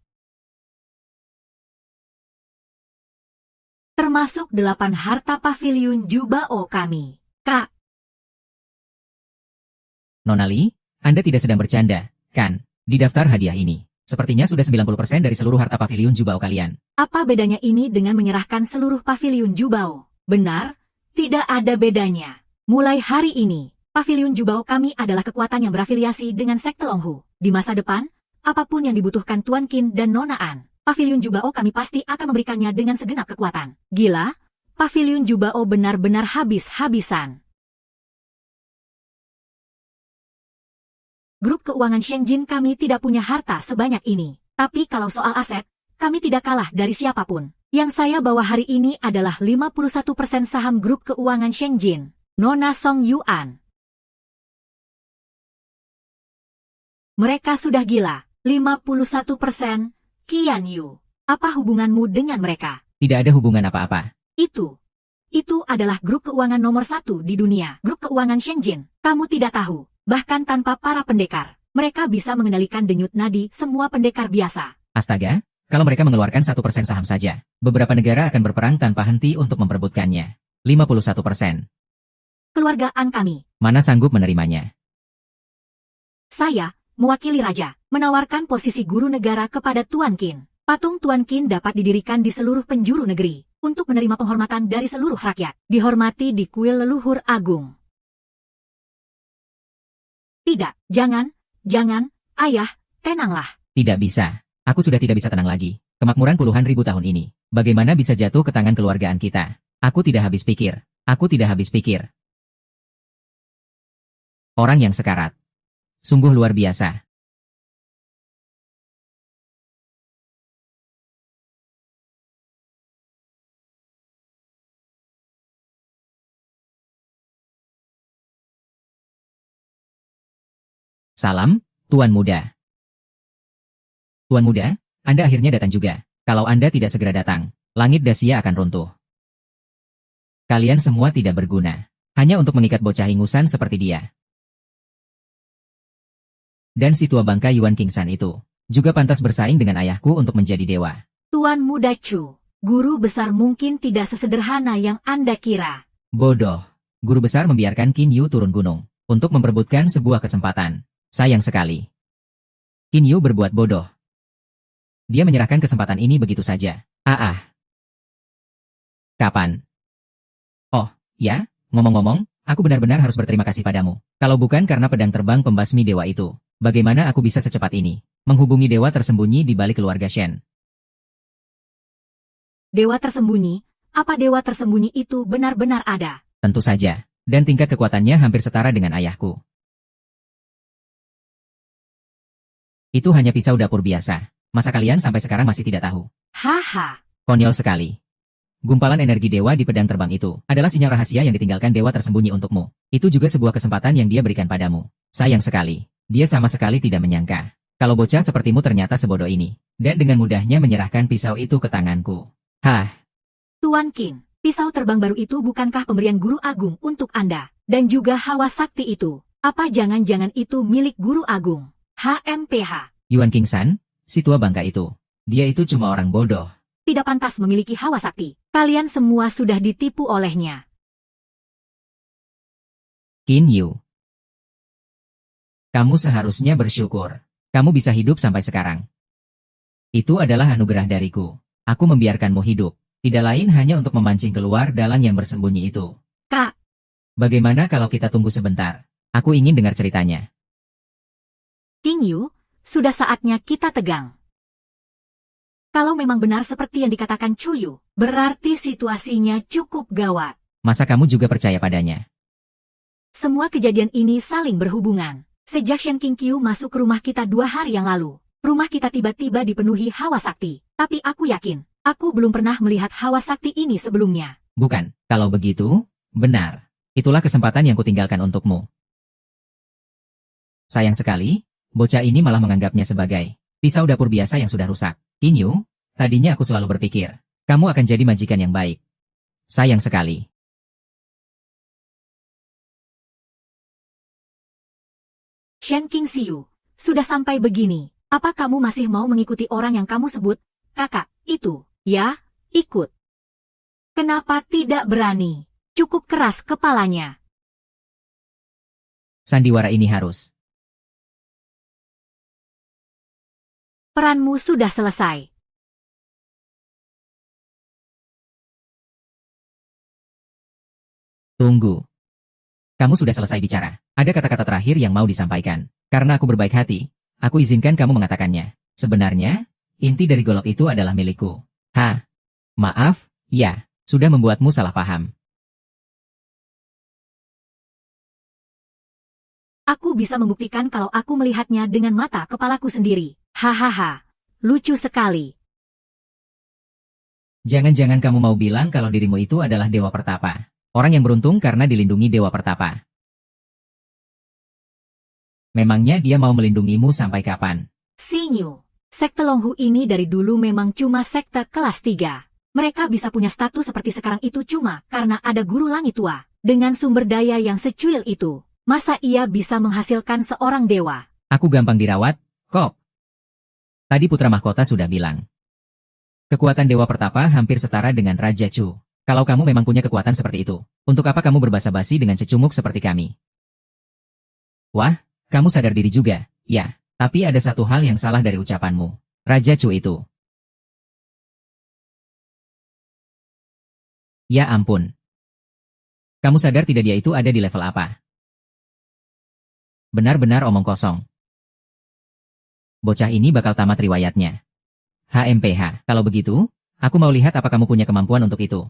Termasuk 8 harta Paviliun Jubao kami. Kak. Nona Li, Anda tidak sedang bercanda, kan? Di daftar hadiah ini, sepertinya sudah 90% dari seluruh harta Paviliun Jubao kalian. Apa bedanya ini dengan menyerahkan seluruh Paviliun Jubao? Benar, tidak ada bedanya. Mulai hari ini, Paviliun Jubao kami adalah kekuatan yang berafiliasi dengan sekte Longhu. Di masa depan, apapun yang dibutuhkan Tuan Qin dan Nona An, Paviliun Jubao kami pasti akan memberikannya dengan segenap kekuatan. Gila, Paviliun Jubao benar-benar habis-habisan. Grup keuangan Shenjin kami tidak punya harta sebanyak ini. Tapi kalau soal aset, kami tidak kalah dari siapapun. Yang saya bawa hari ini adalah 51% saham grup keuangan Shenjin. Nona Song Yuan. Mereka sudah gila. 51%. Qian Yu. Apa hubunganmu dengan mereka? Tidak ada hubungan apa-apa. Itu adalah grup keuangan nomor 1 di dunia. Grup keuangan Shenjin. Kamu tidak tahu. Bahkan tanpa para pendekar, mereka bisa mengendalikan denyut nadi semua pendekar biasa. Astaga, kalau mereka mengeluarkan 1% saham saja, beberapa negara akan berperang tanpa henti untuk memperebutkannya. 51%. Keluargaan kami. Mana sanggup menerimanya? Saya, mewakili Raja, menawarkan posisi guru negara kepada Tuan Qin. Patung Tuan Qin dapat didirikan di seluruh penjuru negeri, untuk menerima penghormatan dari seluruh rakyat. Dihormati di kuil leluhur agung. Tidak, jangan, ayah, tenanglah. Tidak bisa. Aku sudah tidak bisa tenang lagi. Kemakmuran puluhan ribu tahun ini. Bagaimana bisa jatuh ke tangan keluargaan kita? Aku tidak habis pikir. Orang yang sekarat. Sungguh luar biasa. Salam, Tuan Muda. Tuan Muda, Anda akhirnya datang juga. Kalau Anda tidak segera datang, langit Dacia akan runtuh. Kalian semua tidak berguna. Hanya untuk mengikat bocah ingusan seperti dia. Dan si tua bangka Yuan Kingsan itu, juga pantas bersaing dengan ayahku untuk menjadi dewa. Tuan Muda Chu, guru besar mungkin tidak sesederhana yang Anda kira. Bodoh. Guru besar membiarkan Qin Yu turun gunung, untuk memperebutkan sebuah kesempatan. Sayang sekali. Qin Yu berbuat bodoh. Dia menyerahkan kesempatan ini begitu saja. Kapan? Oh, ya, ngomong-ngomong, aku benar-benar harus berterima kasih padamu. Kalau bukan karena pedang terbang pembasmi dewa itu, bagaimana aku bisa secepat ini menghubungi dewa tersembunyi di balik keluarga Shen? Dewa tersembunyi? Apa dewa tersembunyi itu benar-benar ada? Tentu saja, dan tingkat kekuatannya hampir setara dengan ayahku. Itu hanya pisau dapur biasa. Masa kalian sampai sekarang masih tidak tahu? Haha. Konyol sekali. Gumpalan energi dewa di pedang terbang itu adalah sinyal rahasia yang ditinggalkan dewa tersembunyi untukmu. Itu juga sebuah kesempatan yang dia berikan padamu. Sayang sekali, dia sama sekali tidak menyangka kalau bocah sepertimu ternyata sebodoh ini, dan dengan mudahnya menyerahkan pisau itu ke tanganku. Tuan Qin, pisau terbang baru itu bukankah pemberian guru agung untuk Anda? Dan juga hawa sakti itu, apa jangan-jangan itu milik guru agung? HMPH. Yuan Kingsan, si tua bangka itu. Dia itu cuma orang bodoh. Tidak pantas memiliki hawa sakti. Kalian semua sudah ditipu olehnya. Qin Yu. Kamu seharusnya bersyukur. Kamu bisa hidup sampai sekarang. Itu adalah anugerah dariku. Aku membiarkanmu hidup. Tidak lain hanya untuk memancing keluar dalang yang bersembunyi itu. Kak. Bagaimana kalau kita tunggu sebentar? Aku ingin dengar ceritanya. Qin Yu, sudah saatnya kita tegang. Kalau memang benar seperti yang dikatakan Chu Yu, berarti situasinya cukup gawat. Masa kamu juga percaya padanya? Semua kejadian ini saling berhubungan. Sejak Shen Qingqiu masuk ke rumah kita 2 hari yang lalu, rumah kita tiba-tiba dipenuhi hawa sakti. Tapi aku yakin, aku belum pernah melihat hawa sakti ini sebelumnya. Bukan, kalau begitu, benar. Itulah kesempatan yang kutinggalkan untukmu. Sayang sekali, bocah ini malah menganggapnya sebagai pisau dapur biasa yang sudah rusak. Qin Yu, tadinya aku selalu berpikir, kamu akan jadi majikan yang baik. Sayang sekali. Shen Qingxiu, sudah sampai begini, apa kamu masih mau mengikuti orang yang kamu sebut, kakak, itu, ya, ikut. Kenapa tidak berani? Cukup keras kepalanya. Sandiwara ini harus. Peranmu sudah selesai. Tunggu. Kamu sudah selesai bicara. Ada kata-kata terakhir yang mau disampaikan. Karena aku berbaik hati, aku izinkan kamu mengatakannya. Sebenarnya, inti dari golok itu adalah milikku. Maaf, ya, sudah membuatmu salah paham. Aku bisa membuktikan kalau aku melihatnya dengan mata kepalaku sendiri. Hahaha, lucu sekali. Jangan-jangan kamu mau bilang kalau dirimu itu adalah dewa pertapa. Orang yang beruntung karena dilindungi dewa pertapa. Memangnya dia mau melindungimu sampai kapan? Sinyu, sekte Longhu ini dari dulu memang cuma sekte kelas 3. Mereka bisa punya status seperti sekarang itu cuma karena ada guru langit tua. Dengan sumber daya yang secuil itu, masa ia bisa menghasilkan seorang dewa? Aku gampang dirawat, kok. Tadi putra mahkota sudah bilang. Kekuatan dewa pertapa hampir setara dengan Raja Chu. Kalau kamu memang punya kekuatan seperti itu, untuk apa kamu berbasa-basi dengan cecunguk seperti kami? Wah, Kamu sadar diri juga, ya. Tapi ada satu hal yang salah dari ucapanmu. Raja Chu itu. Ya ampun. Kamu sadar tidak dia itu ada di level apa? Benar-benar omong kosong. Bocah ini bakal tamat riwayatnya. HMPH. Kalau begitu, aku mau lihat apa kamu punya kemampuan untuk itu.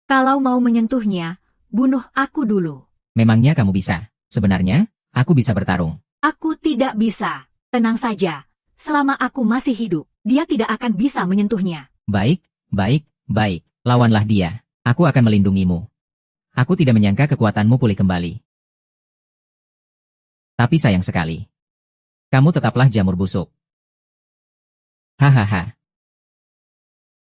Kalau mau menyentuhnya, bunuh aku dulu. Memangnya kamu bisa? Sebenarnya, aku bisa bertarung. Aku tidak bisa. Tenang saja. Selama aku masih hidup, dia tidak akan bisa menyentuhnya. Baik, baik, baik. Lawanlah dia. Aku akan melindungimu. Aku tidak menyangka kekuatanmu pulih kembali. Tapi sayang sekali. Kamu tetaplah jamur busuk. Hahaha.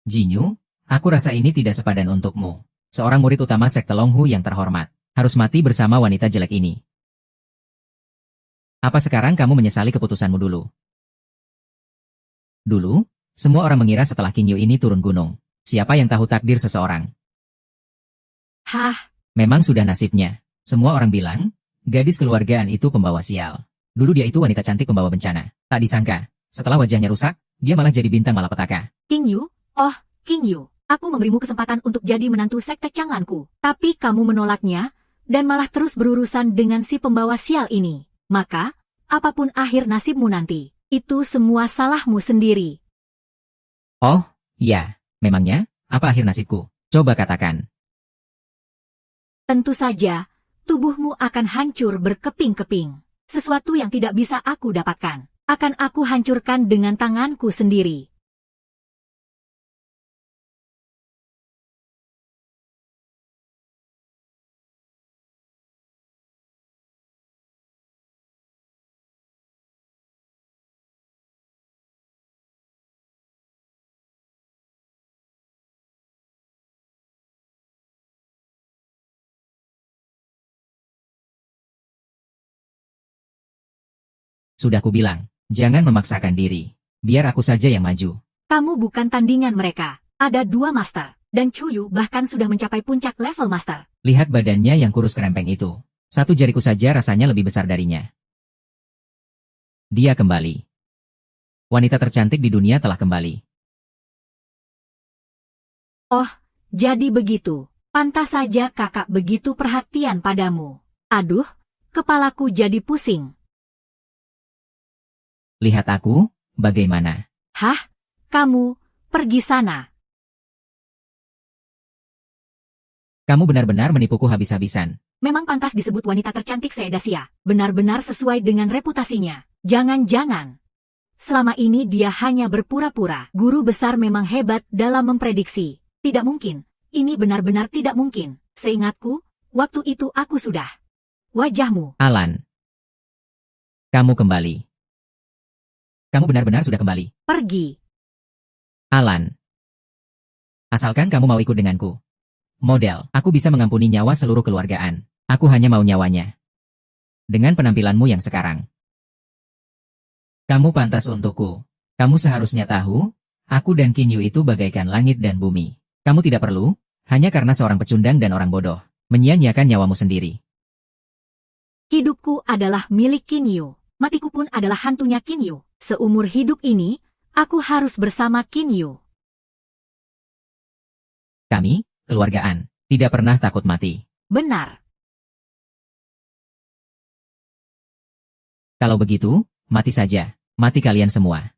Jinyu, aku rasa ini tidak sepadan untukmu. Seorang murid utama sekte Longhu yang terhormat. Harus mati bersama wanita jelek ini. Apa sekarang kamu menyesali keputusanmu dulu? Dulu, semua orang mengira setelah Qin Yu ini turun gunung. Siapa yang tahu takdir seseorang? Hah? Memang sudah nasibnya. Semua orang bilang, gadis keluargaan itu pembawa sial. Dulu dia itu wanita cantik pembawa bencana. Tak disangka, setelah wajahnya rusak, dia malah jadi bintang malapetaka. Qin Yu? Oh, Qin Yu. Aku memberimu kesempatan untuk jadi menantu sekte Changlanku. Tapi kamu menolaknya, dan malah terus berurusan dengan si pembawa sial ini. Maka, apapun akhir nasibmu nanti, itu semua salahmu sendiri. Oh, ya. Memangnya, apa akhir nasibku? Coba katakan. Tentu saja, tubuhmu akan hancur berkeping-keping. Sesuatu yang tidak bisa aku dapatkan, akan aku hancurkan dengan tanganku sendiri. Sudah kubilang, jangan memaksakan diri. Biar aku saja yang maju. Kamu bukan tandingan mereka. Ada 2 master, dan Chuyu bahkan sudah mencapai puncak level master. Lihat badannya yang kurus kerempeng itu. Satu jariku saja rasanya lebih besar darinya. Dia kembali. Wanita tercantik di dunia telah kembali. Oh, jadi begitu. Pantas saja kakak begitu perhatian padamu. Aduh, kepalaku jadi pusing. Lihat aku, bagaimana? Hah? Kamu, pergi sana. Kamu benar-benar menipuku habis-habisan. Memang pantas disebut wanita tercantik se-Asia. Benar-benar sesuai dengan reputasinya. Jangan-jangan. Selama ini dia hanya berpura-pura. Guru besar memang hebat dalam memprediksi. Tidak mungkin. Ini benar-benar tidak mungkin. Seingatku, waktu itu aku sudah. Wajahmu. Alan. Kamu kembali. Kamu benar-benar sudah kembali. Pergi. Alan. Asalkan kamu mau ikut denganku. Model, aku bisa mengampuni nyawa seluruh keluargaan. Aku hanya mau nyawanya. Dengan penampilanmu yang sekarang. Kamu pantas untukku. Kamu seharusnya tahu, aku dan Qin Yu itu bagaikan langit dan bumi. Kamu tidak perlu, hanya karena seorang pecundang dan orang bodoh, menyia-nyiakan nyawamu sendiri. Hidupku adalah milik Qin Yu. Matiku pun adalah hantunya Qin Yu. Seumur hidup ini, aku harus bersama Qin Yu. Kami, keluargaan, tidak pernah takut mati. Benar. Kalau begitu, mati saja. Mati kalian semua.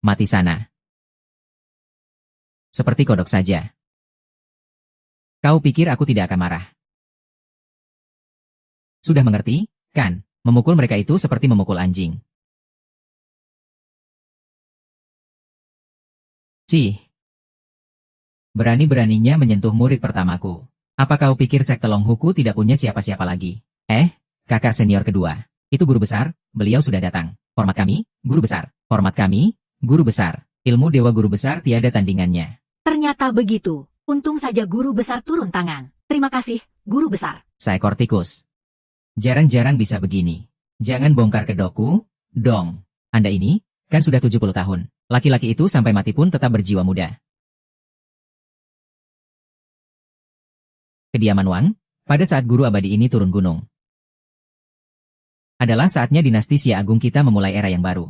Mati sana. Seperti kodok saja. Kau pikir aku tidak akan marah? Sudah mengerti, kan? Memukul mereka itu seperti memukul anjing. Cih. Berani-beraninya menyentuh murid pertamaku. Apa kau pikir sekte Longhuku tidak punya siapa-siapa lagi? Kakak senior kedua. Itu guru besar, beliau sudah datang. Hormat kami, guru besar. Hormat kami, guru besar. Ilmu dewa guru besar tiada tandingannya. Ternyata begitu. Untung saja guru besar turun tangan. Terima kasih, Guru Besar. Seekor tikus. Jarang-jarang bisa begini. Jangan bongkar kedokku, dong. Anda ini, kan sudah 70 tahun. Laki-laki itu sampai mati pun tetap berjiwa muda. Kediaman Wang, pada saat guru abadi ini turun gunung. Adalah saatnya dinasti Xia Agung kita memulai era yang baru.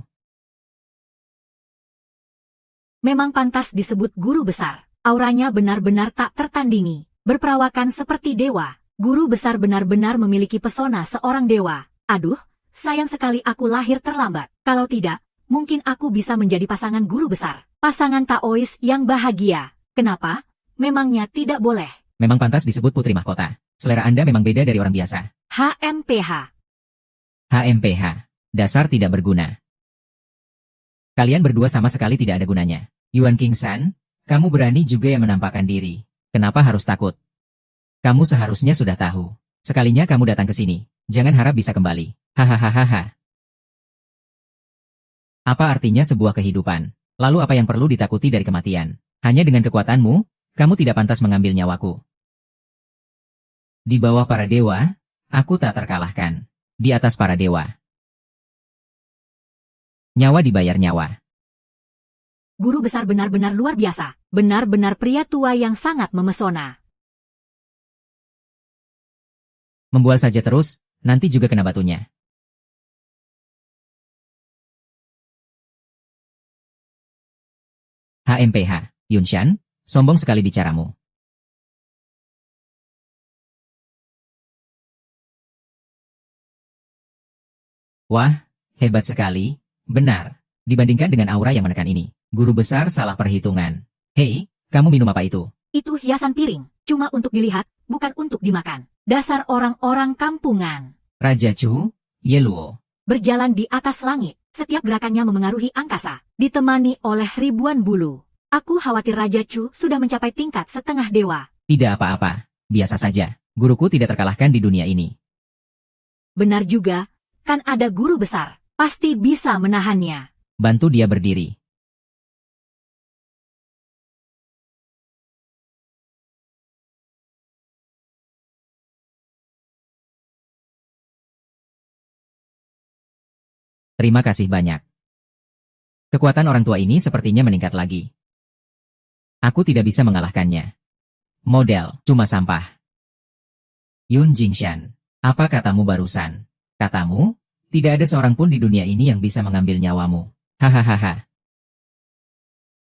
Memang pantas disebut Guru Besar. Auranya benar-benar tak tertandingi. Berperawakan seperti dewa. Guru Besar benar-benar memiliki pesona seorang dewa. Aduh, sayang sekali aku lahir terlambat. Kalau tidak, mungkin aku bisa menjadi pasangan Guru Besar. Pasangan Taois yang bahagia. Kenapa? Memangnya tidak boleh. Memang pantas disebut putri mahkota. Selera Anda memang beda dari orang biasa. HMPH. HMPH. Dasar tidak berguna. Kalian berdua sama sekali tidak ada gunanya. Yuan King-san, kamu berani juga yang menampakkan diri. Kenapa harus takut? Kamu seharusnya sudah tahu. Sekalinya kamu datang ke sini, jangan harap bisa kembali. Hahaha. Apa artinya sebuah kehidupan? Lalu apa yang perlu ditakuti dari kematian? Hanya dengan kekuatanmu, kamu tidak pantas mengambil nyawaku. Di bawah para dewa, aku tak terkalahkan. Di atas para dewa, nyawa dibayar nyawa. Guru Besar benar-benar luar biasa. Benar-benar pria tua yang sangat memesona. Membual saja terus, nanti juga kena batunya. HMPH, Yunshan, sombong sekali bicaramu. Wah, hebat sekali, benar. Dibandingkan dengan aura yang menekan ini, Guru Besar salah perhitungan. Hei, kamu minum apa itu? Itu hiasan piring, cuma untuk dilihat, bukan untuk dimakan. Dasar orang-orang kampungan. Raja Chu, Yeluo. Berjalan di atas langit, setiap gerakannya memengaruhi angkasa, ditemani oleh ribuan bulu. Aku khawatir Raja Chu sudah mencapai tingkat setengah dewa. Tidak apa-apa, biasa saja. Guruku tidak terkalahkan di dunia ini. Benar juga, kan ada Guru Besar, pasti bisa menahannya. Bantu dia berdiri. Terima kasih banyak. Kekuatan orang tua ini sepertinya meningkat lagi. Aku tidak bisa mengalahkannya. Model, cuma sampah. Yun Jingshan, apa katamu barusan? Katamu, tidak ada seorang pun di dunia ini yang bisa mengambil nyawamu. Hahaha.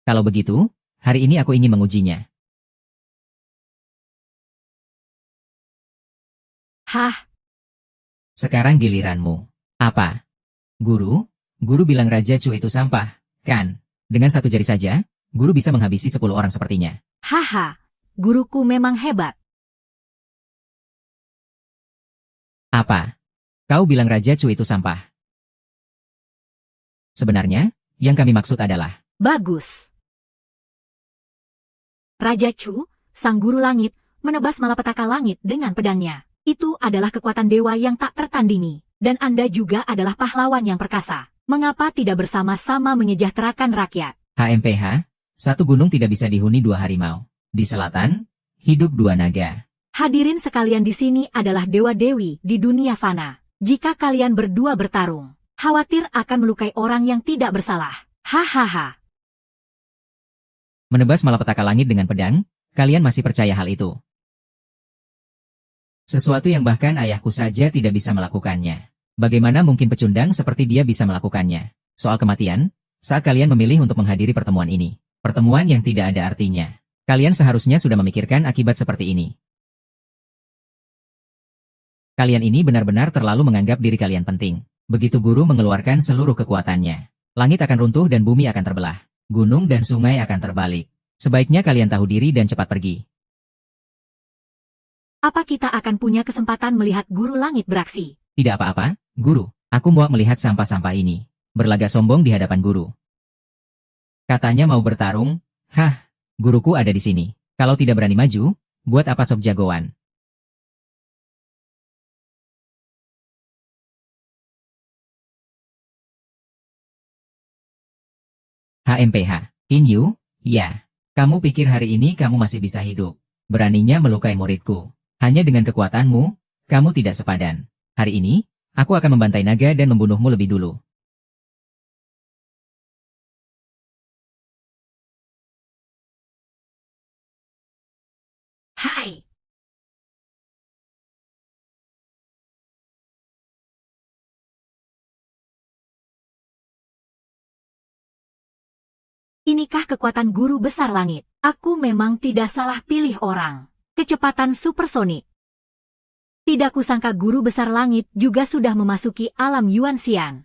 Kalau begitu, hari ini aku ingin mengujinya. Hah? Sekarang giliranmu. Apa? Guru? Guru bilang Raja Chu itu sampah, kan? Dengan satu jari saja, guru bisa menghabisi 10 orang sepertinya. Haha, guruku memang hebat. Apa? Kau bilang Raja Chu itu sampah? Sebenarnya, yang kami maksud adalah... Bagus. Raja Chu, sang guru langit, menebas malapetaka langit dengan pedangnya. Itu adalah kekuatan dewa yang tak tertandingi. Dan Anda juga adalah pahlawan yang perkasa. Mengapa tidak bersama-sama menyejahterakan rakyat? HMPH, satu gunung tidak bisa dihuni 2 harimau. Di selatan, hidup 2 naga. Hadirin sekalian di sini adalah dewa-dewi di dunia fana. Jika kalian berdua bertarung, khawatir akan melukai orang yang tidak bersalah. Hahaha. Menebas malapetaka langit dengan pedang, kalian masih percaya hal itu? Sesuatu yang bahkan ayahku saja tidak bisa melakukannya. Bagaimana mungkin pecundang seperti dia bisa melakukannya? Soal kematian, saat kalian memilih untuk menghadiri pertemuan ini, pertemuan yang tidak ada artinya, kalian seharusnya sudah memikirkan akibat seperti ini. Kalian ini benar-benar terlalu menganggap diri kalian penting. Begitu guru mengeluarkan seluruh kekuatannya, langit akan runtuh dan bumi akan terbelah. Gunung dan sungai akan terbalik. Sebaiknya kalian tahu diri dan cepat pergi. Apa kita akan punya kesempatan melihat guru langit beraksi? Tidak apa-apa, guru. Aku muak melihat sampah-sampah ini. Berlagak sombong di hadapan guru. Katanya mau bertarung. Hah, guruku ada di sini. Kalau tidak berani maju, buat apa sok jagoan? HMPH, Qin Yu, ya. Kamu pikir hari ini kamu masih bisa hidup? Beraninya melukai muridku. Hanya dengan kekuatanmu, kamu tidak sepadan. Hari ini, aku akan membantai naga dan membunuhmu lebih dulu. Hai! Inikah kekuatan guru besar langit? Aku memang tidak salah pilih orang. Kecepatan supersonik. Tidak kusangka guru besar langit juga sudah memasuki alam Yuan Xian.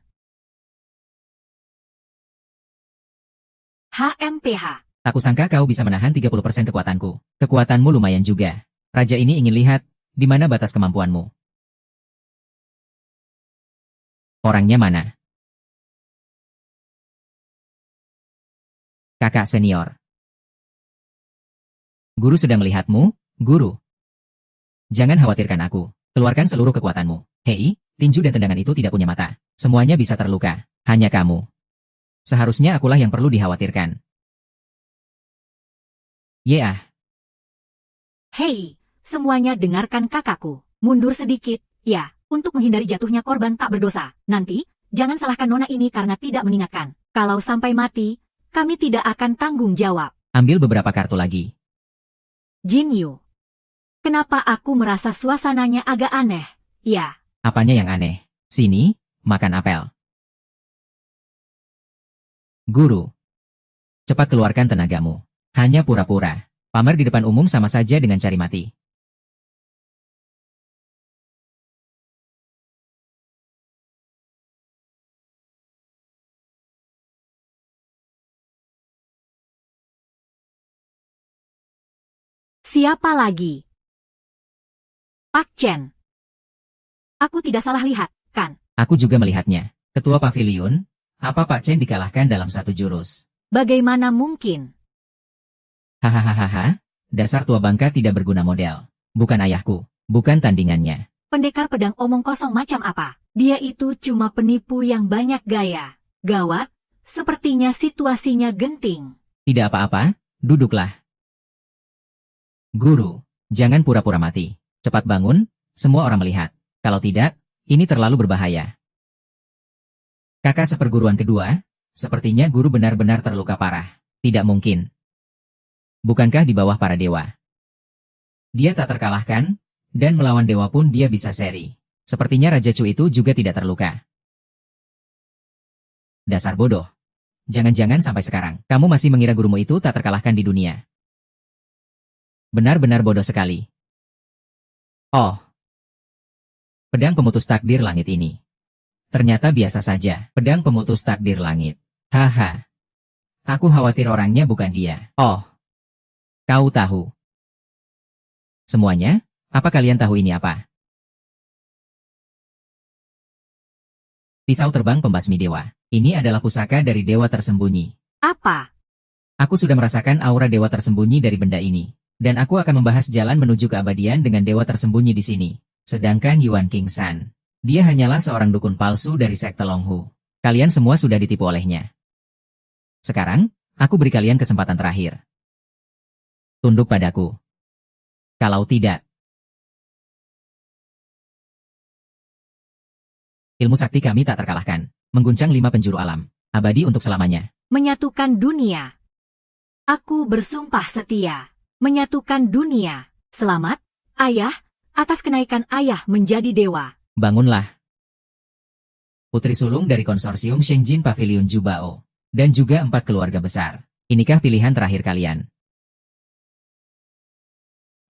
HMPH. Tak kusangka kau bisa menahan 30% kekuatanku. Kekuatanmu lumayan juga. Raja ini ingin lihat, di mana batas kemampuanmu. Orangnya mana? Kakak senior. Guru sedang melihatmu, guru. Jangan khawatirkan aku. Keluarkan seluruh kekuatanmu. Hei, tinju dan tendangan itu tidak punya mata. Semuanya bisa terluka. Hanya kamu. Seharusnya akulah yang perlu dikhawatirkan. Yeah. Hei, semuanya dengarkan kakakku. Mundur sedikit, ya, untuk menghindari jatuhnya korban tak berdosa. Nanti, jangan salahkan nona ini karena tidak mengingatkan. Kalau sampai mati, kami tidak akan tanggung jawab. Ambil beberapa kartu lagi. Jin Yu. Kenapa aku merasa suasananya agak aneh? Ya. Apanya yang aneh? Sini, makan apel. Guru. Cepat keluarkan tenagamu. Hanya pura-pura. Pamer di depan umum sama saja dengan cari mati. Siapa lagi? Pak Chen. Aku tidak salah lihat, kan? Aku juga melihatnya. Ketua pavilion, apa Pak Chen dikalahkan dalam satu jurus? Bagaimana mungkin? Hahaha, dasar tua bangka tidak berguna model. Bukan ayahku, bukan tandingannya. Pendekar pedang omong kosong macam apa? Dia itu cuma penipu yang banyak gaya. Gawat, sepertinya situasinya genting. Tidak apa-apa, duduklah. Guru, jangan pura-pura mati. Cepat bangun, semua orang melihat. Kalau tidak, ini terlalu berbahaya. Kakak seperguruan kedua, sepertinya guru benar-benar terluka parah. Tidak mungkin. Bukankah di bawah para dewa? Dia tak terkalahkan, dan melawan dewa pun dia bisa seri. Sepertinya Raja Chu itu juga tidak terluka. Dasar bodoh. Jangan-jangan sampai sekarang, kamu masih mengira gurumu itu tak terkalahkan di dunia. Benar-benar bodoh sekali. Oh. Pedang pemutus takdir langit ini. Ternyata biasa saja, pedang pemutus takdir langit. Haha. Aku khawatir orangnya bukan dia. Oh. Kau tahu. Semuanya? Apa kalian tahu ini apa? Pisau terbang pembasmi dewa. Ini adalah pusaka dari dewa tersembunyi. Apa? Aku sudah merasakan aura dewa tersembunyi dari benda ini. Dan aku akan membahas jalan menuju keabadian dengan dewa tersembunyi di sini. Sedangkan Yuan King San, dia hanyalah seorang dukun palsu dari sekte Longhu. Kalian semua sudah ditipu olehnya. Sekarang, aku beri kalian kesempatan terakhir. Tunduk padaku. Kalau tidak, ilmu sakti kami tak terkalahkan. Mengguncang 5 penjuru alam. Abadi untuk selamanya. Menyatukan dunia. Aku bersumpah setia. Menyatukan dunia. Selamat, ayah, atas kenaikan ayah menjadi dewa. Bangunlah. Putri sulung dari konsorsium Shenjin Pavilion Jubao. Dan juga 4 keluarga besar. Inikah pilihan terakhir kalian?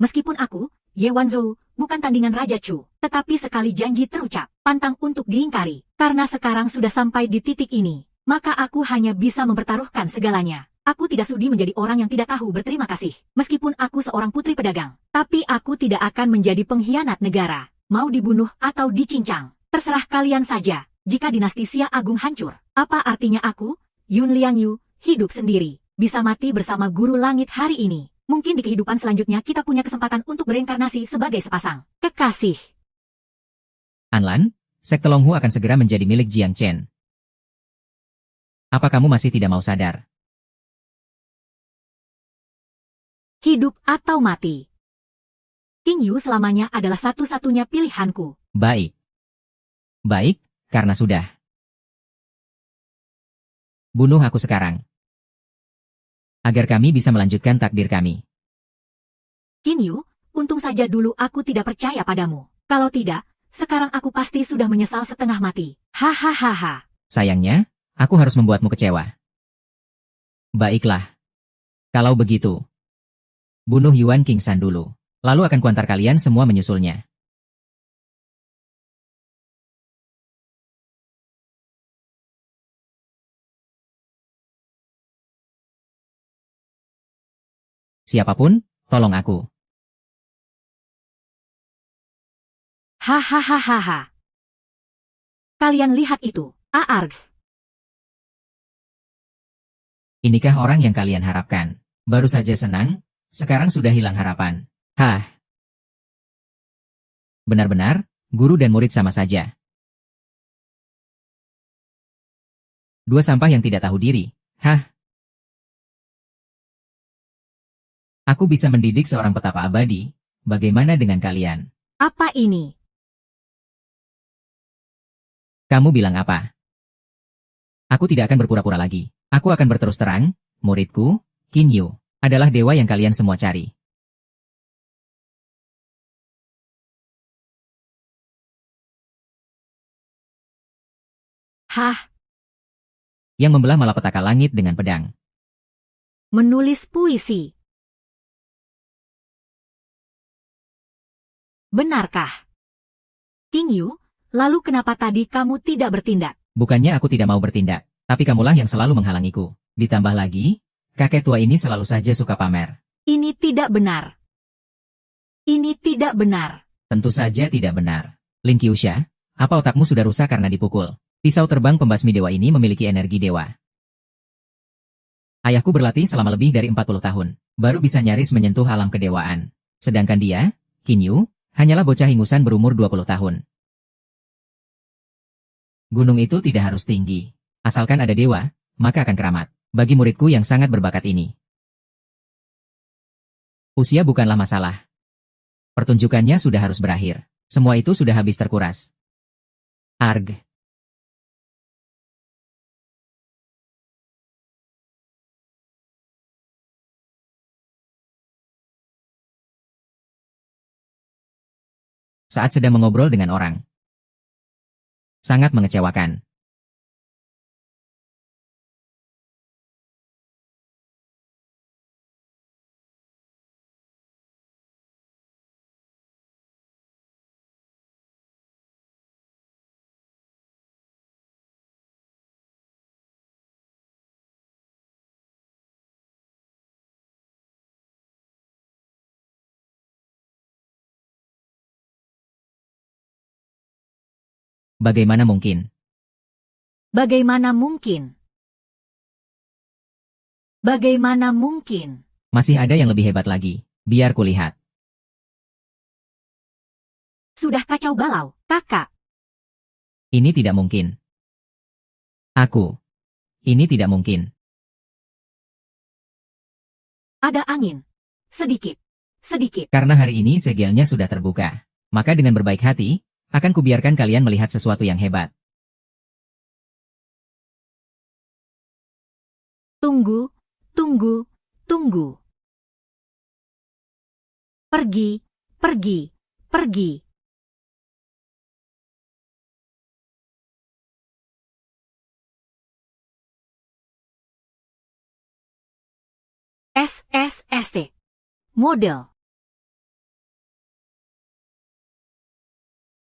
Meskipun aku, Ye Wanzhou, bukan tandingan Raja Chu, tetapi sekali janji terucap, pantang untuk diingkari. Karena sekarang sudah sampai di titik ini, maka aku hanya bisa mempertaruhkan segalanya. Aku tidak sudi menjadi orang yang tidak tahu berterima kasih. Meskipun aku seorang putri pedagang, tapi aku tidak akan menjadi pengkhianat negara. Mau dibunuh atau dicincang, terserah kalian saja. Jika dinasti Xia Agung hancur, apa artinya aku, Yun Liangyu, hidup sendiri, bisa mati bersama guru langit hari ini. Mungkin di kehidupan selanjutnya kita punya kesempatan untuk bereinkarnasi sebagai sepasang kekasih. Anlan, sekte Longhu akan segera menjadi milik Jiang Chen. Apa kamu masih tidak mau sadar? Hidup atau mati. King Yu selamanya adalah satu-satunya pilihanku. Baik. Baik, karena sudah. Bunuh aku sekarang. Agar kami bisa melanjutkan takdir kami. King Yu, untung saja dulu aku tidak percaya padamu. Kalau tidak, sekarang aku pasti sudah menyesal setengah mati. Hahaha. Sayangnya, aku harus membuatmu kecewa. Baiklah. Kalau begitu, bunuh Yuan King San dulu. Lalu akan kuantar kalian semua menyusulnya. Siapapun, tolong aku. Hahaha. Kalian lihat itu, Aarg. Inikah orang yang kalian harapkan? Baru saja senang, sekarang sudah hilang harapan. Hah. Benar-benar, guru dan murid sama saja. Dua sampah yang tidak tahu diri. Hah. Aku bisa mendidik seorang petapa abadi. Bagaimana dengan kalian? Apa ini? Kamu bilang apa? Aku tidak akan berpura-pura lagi. Aku akan berterus terang, muridku, Qin Yu, adalah dewa yang kalian semua cari. Hah, Yang membelah malapetaka langit dengan pedang. menulis puisi. Benarkah? King Yu, lalu kenapa tadi kamu tidak bertindak? Bukannya aku tidak mau bertindak, tapi kamulah yang selalu menghalangiku. Ditambah lagi, kakek tua ini selalu saja suka pamer. Ini tidak benar. Ini tidak benar. Tentu saja tidak benar. Lin Qiusha, apa otakmu sudah rusak karena dipukul? Pisau terbang pembasmi dewa ini memiliki energi dewa. Ayahku berlatih selama lebih dari 40 tahun, baru bisa nyaris menyentuh alam kedewaan. Sedangkan dia, Qin Yu, hanyalah bocah ingusan berumur 20 tahun. Gunung itu tidak harus tinggi. Asalkan ada dewa, maka akan keramat. Bagi muridku yang sangat berbakat ini. Usia bukanlah masalah. Pertunjukannya sudah harus berakhir. Semua itu sudah habis terkuras. Arg. Saat sedang mengobrol dengan orang. Sangat mengecewakan. Bagaimana mungkin? Bagaimana mungkin? Bagaimana mungkin? Masih ada yang lebih hebat lagi. Biar kulihat. Sudah kacau balau, kakak. Ini tidak mungkin. Aku. Ini tidak mungkin. Ada angin. Sedikit. Sedikit. Karena hari ini segelnya sudah terbuka. Maka dengan berbaik hati, akan kubiarkan kalian melihat sesuatu yang hebat. Tunggu, tunggu, tunggu. Pergi, pergi, pergi. SSST. Model.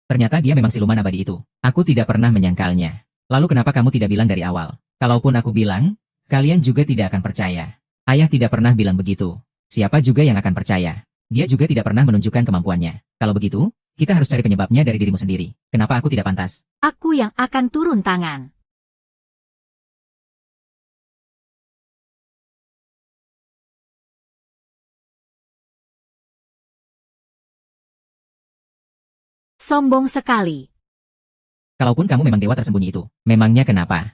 Ternyata dia memang siluman abadi itu. Aku tidak pernah menyangkalnya. Lalu kenapa kamu tidak bilang dari awal? Kalaupun aku bilang, kalian juga tidak akan percaya. Ayah tidak pernah bilang begitu. Siapa juga yang akan percaya? Dia juga tidak pernah menunjukkan kemampuannya. Kalau begitu, kita harus cari penyebabnya dari dirimu sendiri. Kenapa aku tidak pantas? Aku yang akan turun tangan. Sombong sekali. Kalaupun kamu memang dewa tersembunyi itu, memangnya kenapa?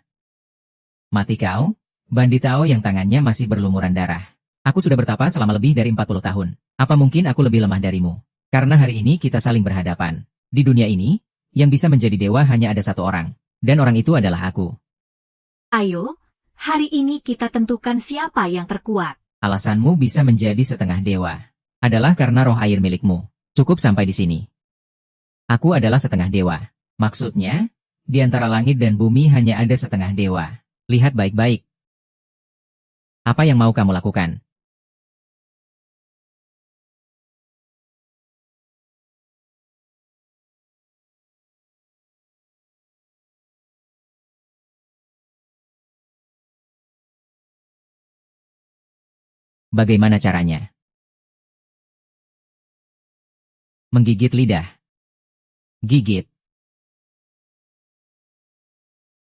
Mati kau, banditao yang tangannya masih berlumuran darah. Aku sudah bertapa selama lebih dari 40 tahun. Apa mungkin aku lebih lemah darimu? Karena hari ini kita saling berhadapan. Di dunia ini, yang bisa menjadi dewa hanya ada satu orang. Dan orang itu adalah aku. Ayo, hari ini kita tentukan siapa yang terkuat. Alasanmu bisa menjadi setengah dewa. Adalah karena roh air milikmu. Cukup sampai di sini. Aku adalah setengah dewa. Maksudnya, di antara langit dan bumi hanya ada setengah dewa. Lihat baik-baik. Apa yang mau kamu lakukan? Bagaimana caranya? Menggigit lidah. Gigit.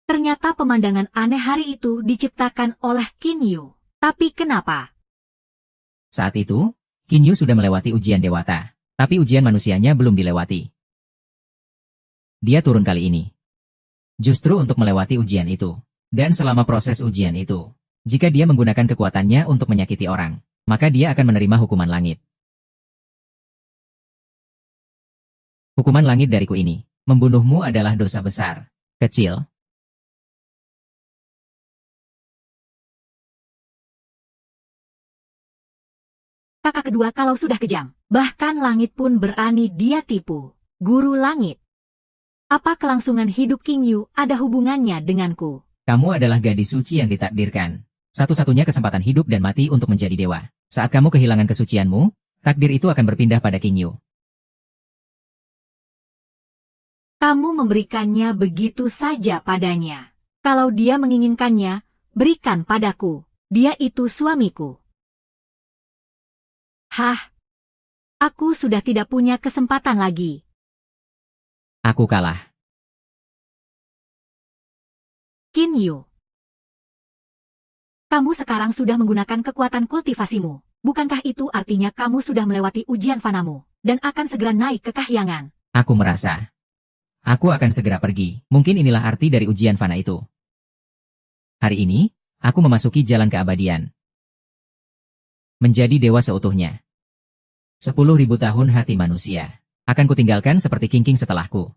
Ternyata pemandangan aneh hari itu diciptakan oleh Qin Yu. Tapi kenapa? Saat itu, Qin Yu sudah melewati ujian dewata. Tapi ujian manusianya belum dilewati. Dia turun kali ini. Justru untuk melewati ujian itu. Dan selama proses ujian itu, jika dia menggunakan kekuatannya untuk menyakiti orang, maka dia akan menerima hukuman langit. Hukuman langit dariku ini, membunuhmu adalah dosa besar. Kecil. Kakak kedua kalau sudah kejam, bahkan langit pun berani dia tipu. Guru langit. Apa kelangsungan hidup Qin Yu ada hubungannya denganku? Kamu adalah gadis suci yang ditakdirkan. Satu-satunya kesempatan hidup dan mati untuk menjadi dewa. Saat kamu kehilangan kesucianmu, takdir itu akan berpindah pada Qin Yu. Kamu memberikannya begitu saja padanya. Kalau dia menginginkannya, berikan padaku. Dia itu suamiku. Hah? Aku sudah tidak punya kesempatan lagi. Aku kalah. Qin Yu. Kamu sekarang sudah menggunakan kekuatan kultivasimu. Bukankah itu artinya kamu sudah melewati ujian fanamu, dan akan segera naik ke kahyangan? Aku merasa. Aku akan segera pergi. Mungkin inilah arti dari ujian fana itu. Hari ini, aku memasuki jalan keabadian. Menjadi dewa seutuhnya. 10.000 tahun hati manusia. Akan kutinggalkan seperti King setelahku.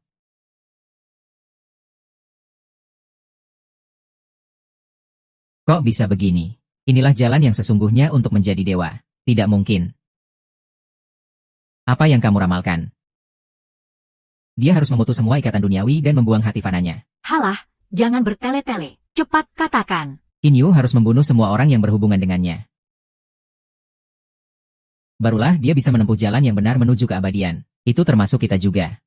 Kok bisa begini? Inilah jalan yang sesungguhnya untuk menjadi dewa. Tidak mungkin. Apa yang kamu ramalkan? Dia harus memutus semua ikatan duniawi dan membuang hati fananya. Halah, jangan bertele-tele. Cepat katakan. Qin Yu harus membunuh semua orang yang berhubungan dengannya. Barulah dia bisa menempuh jalan yang benar menuju keabadian. Itu termasuk kita juga.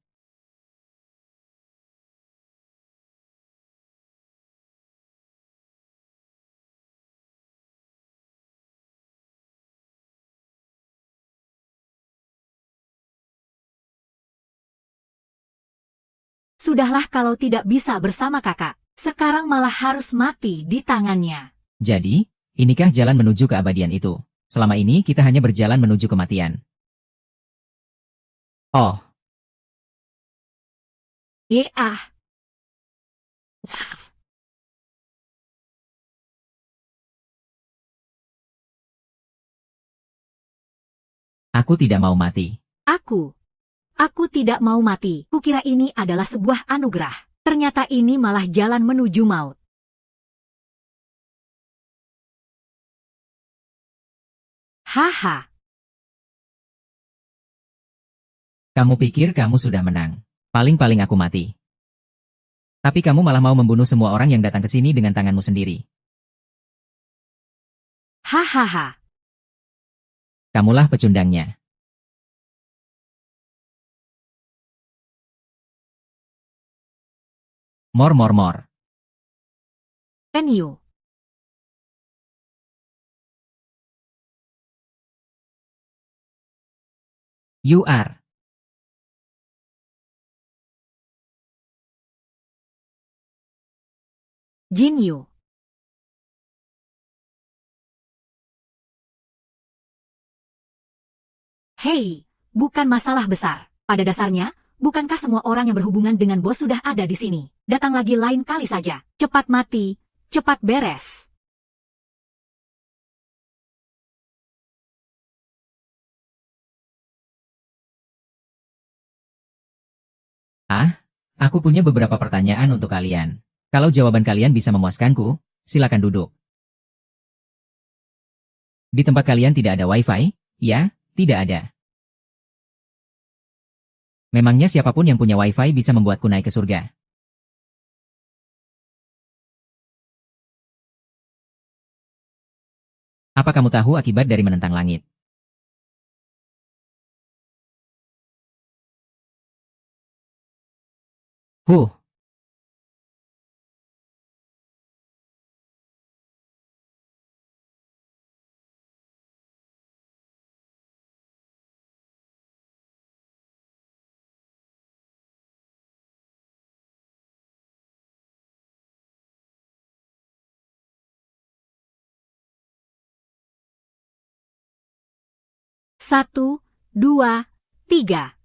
Sudahlah kalau tidak bisa bersama kakak. Sekarang malah harus mati di tangannya. Jadi, inikah jalan menuju keabadian itu? Selama ini kita hanya berjalan menuju kematian. Oh, Ah. aku tidak mau mati. Aku tidak mau mati. Kukira ini adalah sebuah anugerah. Ternyata ini malah jalan menuju maut. Haha. Kamu pikir kamu sudah menang. Paling-paling aku mati. Tapi kamu malah mau membunuh semua orang yang datang ke sini dengan tanganmu sendiri. Hahaha. Kamulah pecundangnya. Mor mor mor. Qin Yu. You are. Jin Yu. Hei, bukan masalah besar. Pada dasarnya, bukankah semua orang yang berhubungan dengan bos sudah ada di sini? Datang lagi lain kali saja. Cepat mati, cepat beres. Aku punya beberapa pertanyaan untuk kalian. Kalau jawaban kalian bisa memuaskanku, silakan duduk. Di tempat kalian tidak ada wifi? Ya, tidak ada. Memangnya siapapun yang punya wifi bisa membuatku naik ke surga? Apa kamu tahu akibat dari menentang langit? Huh, 1, 2, 3.